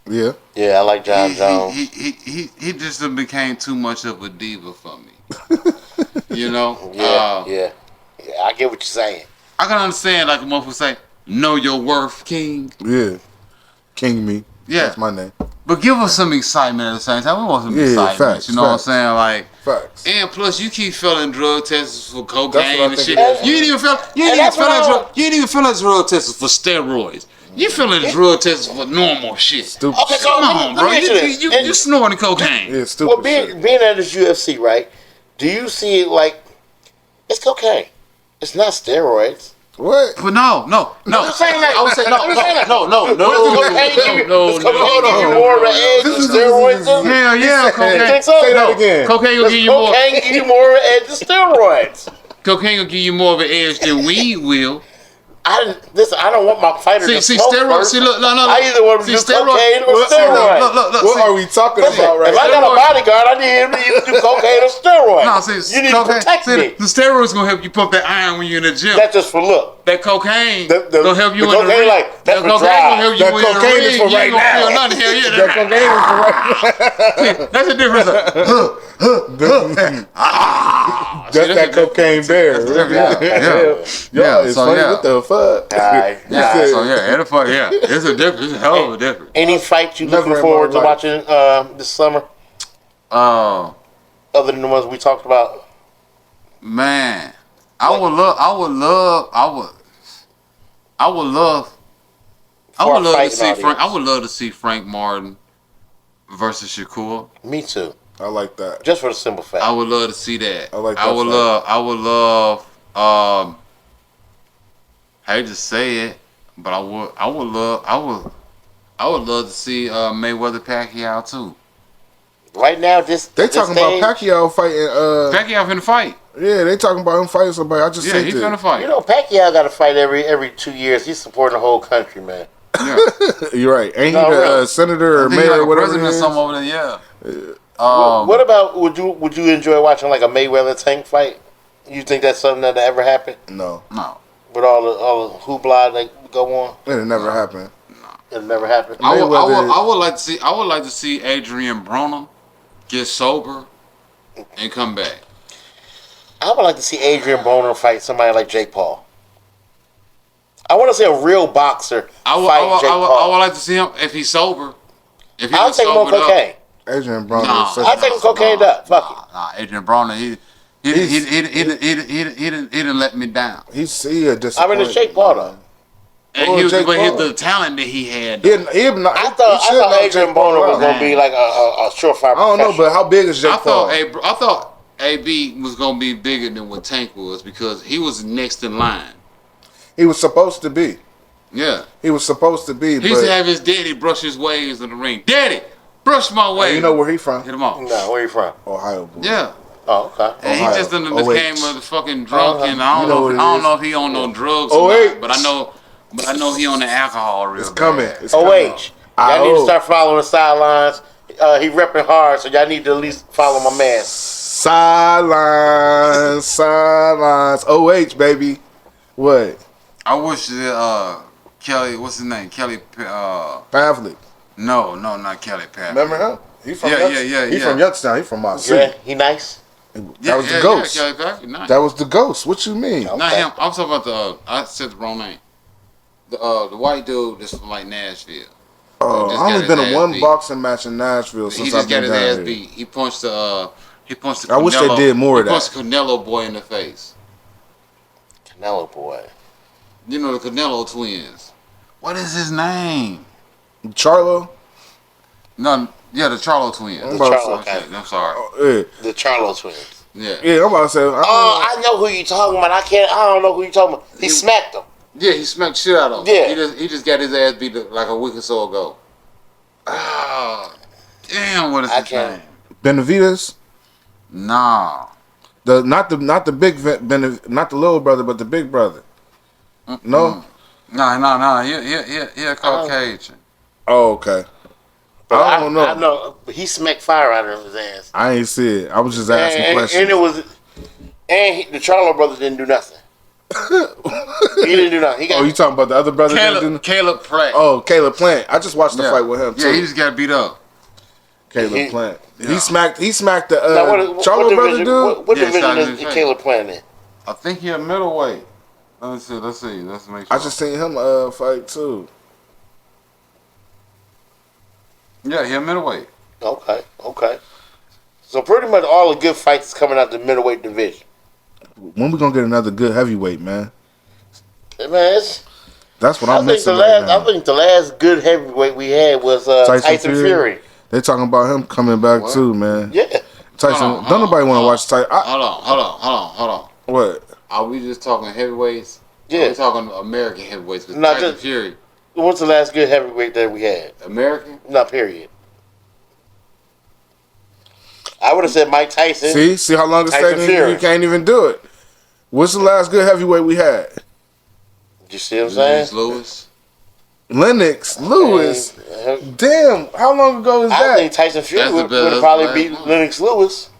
Yeah. Yeah, I like John Jones. He just became too much of a diva for me. You know? Yeah, I get what you're saying. I can understand, like a motherfucker say, know your worth, King. Yeah. King me. Yeah. That's my name. But give us some excitement at the same time. We want some excitement. Facts, you know what I'm saying? Like, facts. And plus, you keep filling drug tests for cocaine and shit. That's, You ain't even fill out drug tests for steroids. You filling drug tests for normal shit. Stupid. Okay, so Come on, bro. You snorting cocaine. Yeah, stupid. Well, being at this UFC, right? Do you see it like it's cocaine? It's not steroids. What? But no. I'm saying that. I would say no. Does cocaine give you more of an edge than steroids do? Hell yeah, cocaine. You think so? Say that again. Cocaine will give you more. Cocaine give you more of an edge than steroids. Cocaine will give you more of an edge than weed will. I don't want my fighter to smoke steroids. first. See, look, no. I either want to do cocaine or steroids. Look. What are we talking about right now? If I got a bodyguard, I need him to either do cocaine or steroids. No, see, you need to protect me. The steroids gonna help you pump that iron when you're in the gym. That's just for look. That cocaine gonna help you in the ring. That's for drive. That cocaine is for right now. That cocaine is for right now. That's the difference. That's that cocaine there. Yeah. It's funny. What the fuck? It's a difference. It's a hell of a difference. Any fight you looking forward to watching this summer? Other than the ones we talked about? Man, I would love to see Frank Martin versus Shakur. Me too. I like that. Just for the simple fact. I would love to see that. I like that. I would love I hate to say it, but I would love to see Mayweather Pacquiao too. Right now, they talking about Pacquiao fighting. Pacquiao finna fight. Yeah, they talking about him fighting somebody. I just he's finna fight. You know, Pacquiao got to fight every 2 years. He's supporting the whole country, man. Yeah. You're right. Ain't he the senator or mayor or whatever? President or something over there. Yeah. What about would you enjoy watching like a Mayweather Tank fight? You think that's something that ever happened? No. With all the hoopla that go on, it never happened. It never happened. I would like to see Adrian Broner get sober and come back. I would like to see Adrian Broner fight somebody like Jake Paul. I want to see a real boxer fight Jake Paul. I would like to see him if he's sober. If I'll take him on cocaine. Adrian Broner. I'll take him cocaine up. Fuck it. Adrian Broner. He didn't let me down. He's a disappointment. it's Jake Paul though. And the talent that he had. I thought Adrian Broner was gonna be like a surefire. I don't know, but how big is Jake Paul? I thought AB was gonna be bigger than what Tank was because he was next in line. He was supposed to be. Yeah. He was supposed to be. He used to have his daddy brush his waves in the ring. Daddy, brush my waves. You know where he from? Hit him off. No, where you from? Boy. Yeah. Oh, okay. And he just became a fucking drunk, and I don't know if he on no drugs or not, but I know he on the alcohol real bad. It's coming. Y'all need to start following the sidelines. He repping hard, so y'all need to at least follow my man. Sidelines. OH, baby. What? I wish that Kelly, what's his name? Kelly Pavlik. No, not Kelly Pavlik. Remember him? He from He from Youngstown. He from my city. Yeah, he nice. That was the ghost. Kelly Pavlik, nice. That was the ghost. What you mean? Not him. I'm talking about I said the wrong name. The white dude that's from like Nashville. Oh, Just I got only his been ass to one beat. boxing match in Nashville He since just I've got been his down ass here. beat. He punched the I wish they did more of He punched that. the Canelo boy in the face. Canelo boy. You know the Canelo twins. What is his name? Charlo? No, yeah, the Charlo twins. I'm The about to Charlo say- okay. I'm sorry. Yeah, The Charlo twins. Yeah. yeah, I'm about to say. Oh, I know who you talking about. I don't know who you talking about. He smacked him. Yeah, he smacked shit out of him. Yeah. He just got his ass beat like a week or so ago. Ah, damn, what is I his can't- name? Benavides? Nah. Not the big not the little brother, but the big brother. No. Nah. He a Caucasian. Oh, okay. But I don't know. I know he smacked fire out of his ass. I ain't see it. I was just asking And questions. it was, the Charlo brothers didn't do nothing. He didn't do nothing. He got, Oh, you talking about the other brother? that didn't- Caleb Pratt. Oh, Caleb Plant. I just watched the fight with him too. Yeah, he just got beat up. Caleb Plant. Yeah. He smacked the now, Charlo brother division, dude. what Yeah, division Simon is Payne. Caleb playing in? I think he a middleweight. Let's see. Let's make sure. I just seen him fight too. Yeah, he a middleweight. Okay. So pretty much all the good fights is coming out the middleweight division. When we gonna get another good heavyweight, man? Man, That's what I I'm think missing the right last, now. I think the last good heavyweight we had was Tyson Fury. They talking about him coming back What? too, man. Yeah. Tyson. Hold on, Don't nobody want to hold watch Tyson. Hold on. What? Are we just talking heavyweights? Yeah. Are we talking American heavyweights? Because No, Tyson just- Fury, What's the last good heavyweight that we had? American? No, period. I would have said Mike Tyson. See how long it's Tyson taking? Fury. You can't even do it. What's the last good heavyweight we had? You see what I'm saying? Lennox Lewis. Lennox Lewis. And, Damn, how long ago is I that? think Tyson Fury That's the would best have probably last beat one. Lennox Lewis.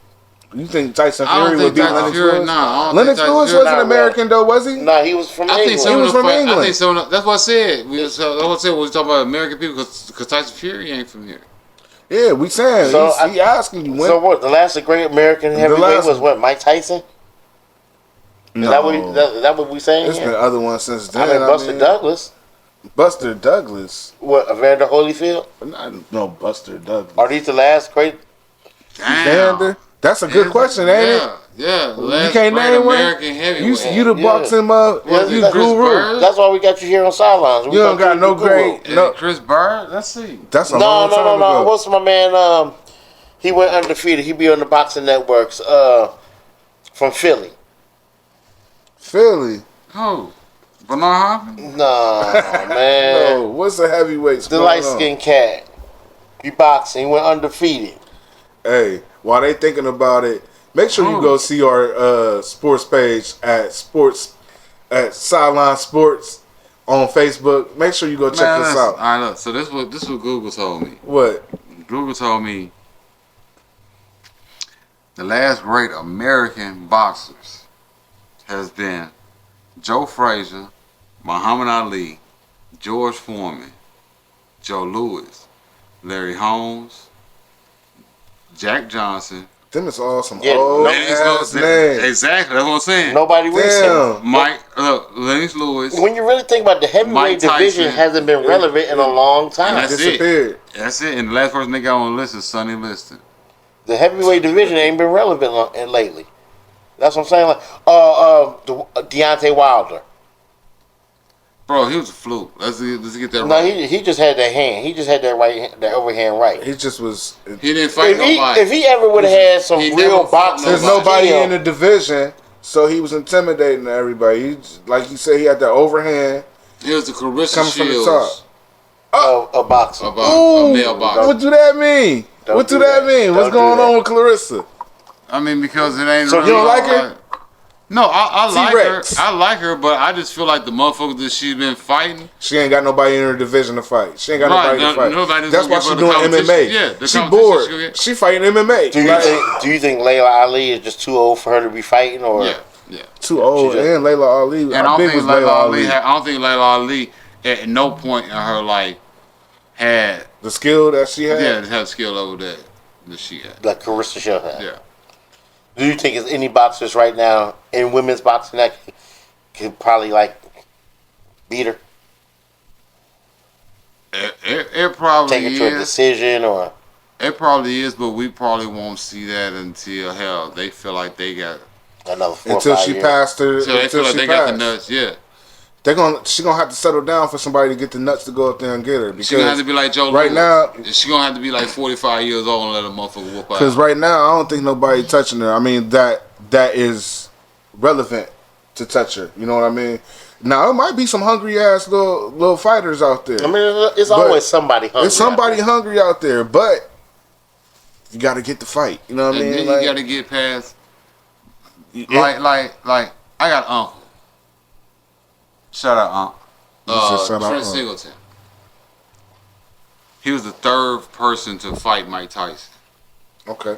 You think Tyson I don't Fury would think beat Tyson Lennox Fury. Lewis? Nah, I don't Lennox think Tyson Lewis Fury. wasn't not American though, was he? No, he was from I think England. some He of was the from fight, I England. think some of the, that's what I said. That's what I said. We was talking about American people because Tyson Fury ain't from here. Yeah, we saying. So he asking you when. So what? The last great American heavyweight last was one. what? Mike Tyson? Is no, that what we saying it's been here? other ones since I then. mean, Buster Douglas. Buster Douglas. What? Evander Holyfield? No, Buster Douglas. Are these the last great? Damn. Evander? That's a good question, ain't it? Yeah. The You last can't great name one? American heavyweight. You the Yeah. boxing Was you it Chris guru. Bird? That's why we got you here on sidelines. We You don't thought got was no the guru. great. Is No, it Chris Bird? Let's see. that's a No, long time ago. What's my man? He went undefeated. He be on the boxing networks. From Philly. Philly. Who? Bernard Hopkins? No, man. No, what's the heavyweights? The light skinned cat. He boxing. He went undefeated. Hey, while they thinking about it, make sure you go see our sports page at Sideline Sports on Facebook. Make sure you go check this out. All right, look. So this what Google told me. What? Google told me the last great American boxers has been Joe Frazier, Muhammad Ali, George Foreman, Joe Louis, Larry Holmes, Jack Johnson. Them is all some Yeah, old Lennox ass Lewis. names. Exactly, that's what I'm saying. Nobody recent. Damn. Lennox Lewis. When you really think about the heavyweight Mike Tyson. division, hasn't been relevant in a long time. And that's Disappeared. That's it. And the last person they got on the list is Sonny Liston. The heavyweight division ain't been relevant lately. That's what I'm saying. Like, Deontay Wilder. Bro, he was a fluke. Let's get that No, right. he just had that hand. He just had that that overhand right. He just was. He didn't fight nobody. If he ever would have had some He real never fought boxing, There's nobody in the division, so he was intimidating everybody. Like you said, he had that overhand He was the Carissa coming from the Shields top. a boxer. of a male boxer. What do that mean? Don't What do do that that. mean? What's Don't do going that. on with Clarissa? I mean, because it ain't. So really you don't like her? No, I like T-Rex. her. I like her, but I just feel like the motherfuckers that she's been fighting. She ain't got nobody in her division to fight. She ain't got Right, nobody to fight. nobody's That's why gonna she give her doing the MMA. competition. Yeah, the she competition bored. she'll get. She fighting MMA. Do you think Layla Ali is just too old for her to be fighting, or Yeah. Too old. She just- And Layla Ali. And I How don't big think was Layla Ali. I don't think Layla Ali at no point in her life had The skill that she had. had skill over that she had. like Carissa Shields had? Yeah. Do you think there's any boxers right now in women's boxing that could probably like beat her? It probably take it to a is. decision or It probably is, but we probably won't see that until hell. They feel like they got. another 4 or Until 5 she years. passed her. So they feel Until like she they got the passed. nuts. Yeah. She gonna have to settle down for somebody to get the nuts to go up there and get her. She gonna have to be like Joe right Louis. now, She gonna have to be like 45 years old and let a motherfucker whoop because out. right now I don't think nobody touching her. I mean that is relevant to touch her. You know what I mean? Now it might be some hungry ass little fighters out there. I mean, it's But always somebody hungry. There's somebody out there. hungry out there, but you got to get the fight. You know what I And mean? then Like, you gotta get past. it- Like I got an uncle. Shout out, Uncle. You said shout out, Trent Unc. Singleton. He was the third person to fight Mike Tyson. Okay.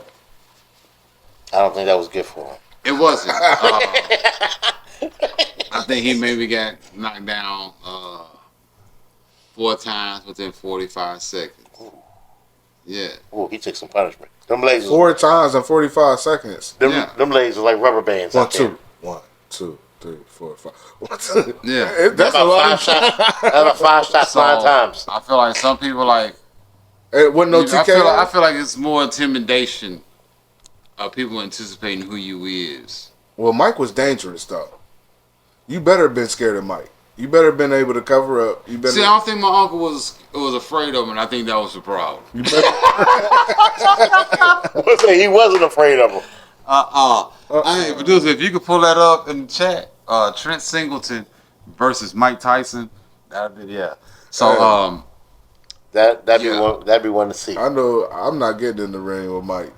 I don't think that was good for him. It wasn't. I think he maybe got knocked down 4 times within 45 seconds. Yeah. Ooh, he took some punishment. Them legs, 4 times in 45 seconds. them legs are like rubber bands. 1, out there. 2, 1, 2, 3, 4, 5. 1, 2. Yeah. That's a About lot 5 of shots. About 5 shots, So, 9 times. I feel like some people like. It wasn't no TKO. I feel like it's more intimidation of people anticipating who you is. Well, Mike was dangerous though. You better have been scared of Mike. You better have been able to cover up. You better. See, I don't think my uncle was afraid of him, and I think that was the problem. You better He wasn't afraid of him. Hey, producer, if you could pull that up in the chat, Trent Singleton versus Mike Tyson, that'd be yeah. So That'd Yeah. be one to see. I know I'm not getting in the ring with Mike,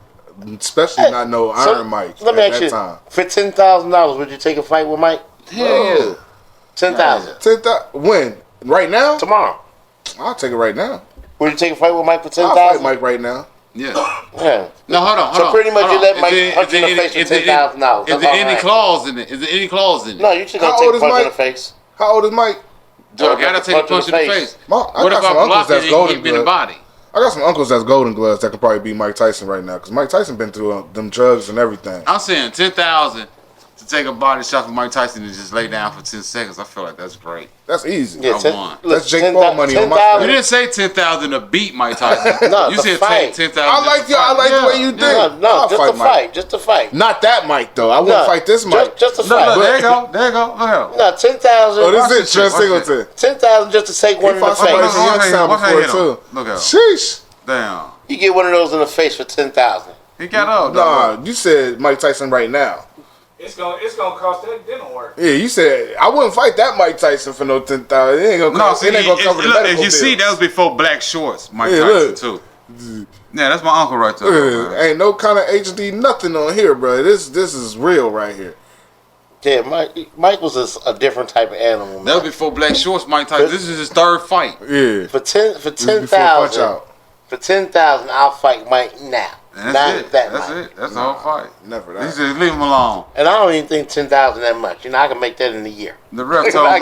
especially not no Iron Mike. Let me at ask that you: time. for $10,000, would you take a fight with Mike? hell yeah. 10,000 When? Right now? tomorrow. I'll take it right now. Would you take a fight with Mike for I'll fight 10,000? Mike right now. Yeah. Yeah. No, hold on. So pretty much you let Mike punch you in the face Is for $10,000. there any clause in it? Is there any clause in it? No, you just How gonna old take a is punch in Mike? the face. How old is Mike? Do I gotta take a punch in the face? I What got if some I uncles block it that's and golden hit me in the gloves. body? I got some uncles that's golden gloves that could probably beat Mike Tyson right now because Mike Tyson been through them drugs and everything. I'm saying 10,000 to take a body shot from Mike Tyson and just lay down for 10 seconds. I feel like that's great. That's easy. Yeah, I won. That's Jake Paul money on my side. You didn't say 10,000 to beat Mike Tyson. No, You the said fight. 10,000. I like you. I like the way you think. No, I'll just fight to Mike. fight. Just to fight. Not that Mike though. I wouldn't fight this Mike. Just to Look, fight. there you go. There you go. Look at him. No, 10,000. Oh, this Watch is this Trent shit, watch Singleton. 10,000 just to take one He in the fought somebody face. from Youngstown Watch that before hit him. too. Look at him. Sheesh. Damn. You get one of those in the face for 10,000. He got up. dog. Nah, you said Mike Tyson right now. It's gonna cost that dental work. Yeah, you said I wouldn't fight that Mike Tyson for no 10,000. It ain't gonna No, cost. see, It ain't gonna cover the look, medical if you see, bills. that was before Black Shorts, Mike Yeah, Tyson, look. too. Yeah, that's my uncle right there. man. Ain't no kind of HD nothing on here, bro. This is real right here. Yeah, Mike was a different type of animal. That Man. was before Black Shorts, Mike Tyson. This is his third fight. Yeah. For This is before Punch 10,000, Out. for 10,000, I'll fight Mike now. And Not that's it. that That's Mike. it. That's the whole fight. Never He that. said, leave him alone. And I don't even think 10,000 that much. You know, I can make that in a year. The ref told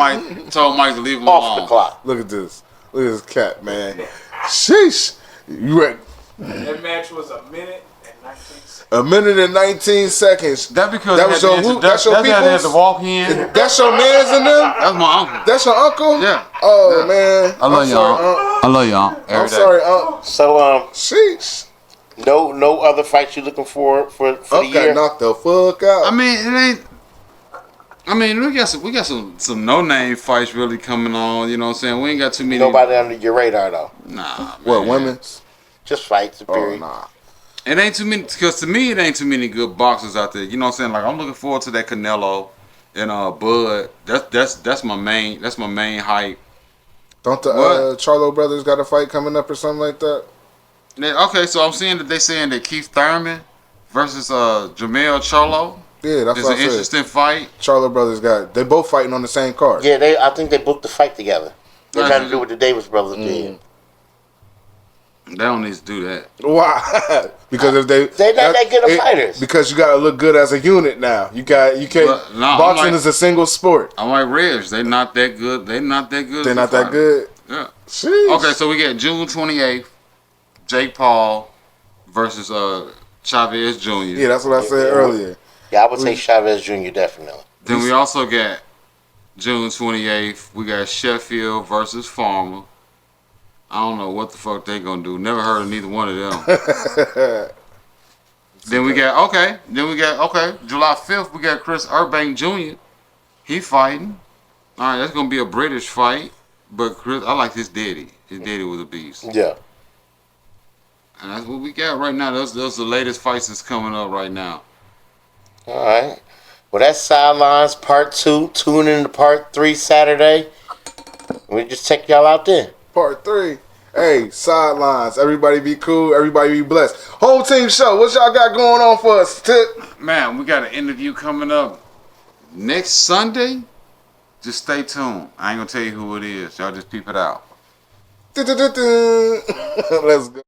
Mike to leave him Off alone. the clock. Look at this. Look at this cat, man. Sheesh. You ready? That match was a minute and 19 seconds. A minute and 19 seconds. That because That he was had your to who- that's your that's how they had to peoples? walk in. That's your man's in them? That's my uncle. That's your uncle? Yeah. Oh, Yeah. man. I love I'm y'all. sorry, Unc. I love y'all. I'm Every day. sorry, Unc. So, Sheesh. no other fights you looking for the Unc got year? knocked the fuck out. I mean, it ain't. I mean, we got some no name fights really coming on. You know what I'm saying? We ain't got too many. Nobody under your radar, though. Nah. What, man. women's? Just fights, Oh, period. nah. It ain't too many, because to me, it ain't too many good boxers out there. You know what I'm saying? Like, I'm looking forward to that Canelo and Bud. That's my main hype. Don't the What? Charlo brothers got a fight coming up or something like that? Okay, so I'm seeing that they saying that Keith Thurman versus Jamel Charlo Yeah, that's is what an I said. interesting fight. Charlo brothers they both fighting on the same card. Yeah, I think they booked the fight together. It had nothing to do with the Davis brothers did. They don't need to do that. Why? Because if They're not that good of fighters. Because you gotta look good as a unit now. You can't. But, no, boxing I'm like- is a single sport. I'm like Reg, they not that good. They not that good. They're as not a that fighter. good. Yeah. Sheesh. Okay, so we get June 28th, Jake Paul versus Chavez Jr. Yeah, that's what I said earlier. Yeah, I would say Chavez Jr. definitely. Then we also got June 28th, we got Sheffield versus Farmer. I don't know what the fuck they gonna do. Never heard of neither one of them. Then we got July 5th we got Chris Eubank Jr. He fighting. All right, that's gonna be a British fight. But Chris, I like his daddy. His daddy was a beast. Yeah. And that's what we got right now. Those the latest fights that's coming up right now. All right. Well, that's Sidelines Part 2. Tune in to Part 3 Saturday. We just check y'all out there. Part 3. Hey, Sidelines. Everybody be cool. Everybody be blessed. Home team show. What y'all got going on for us? Man, we got an interview coming up next Sunday. Just stay tuned. I ain't gonna tell you who it is. Y'all just peep it out. Let's go.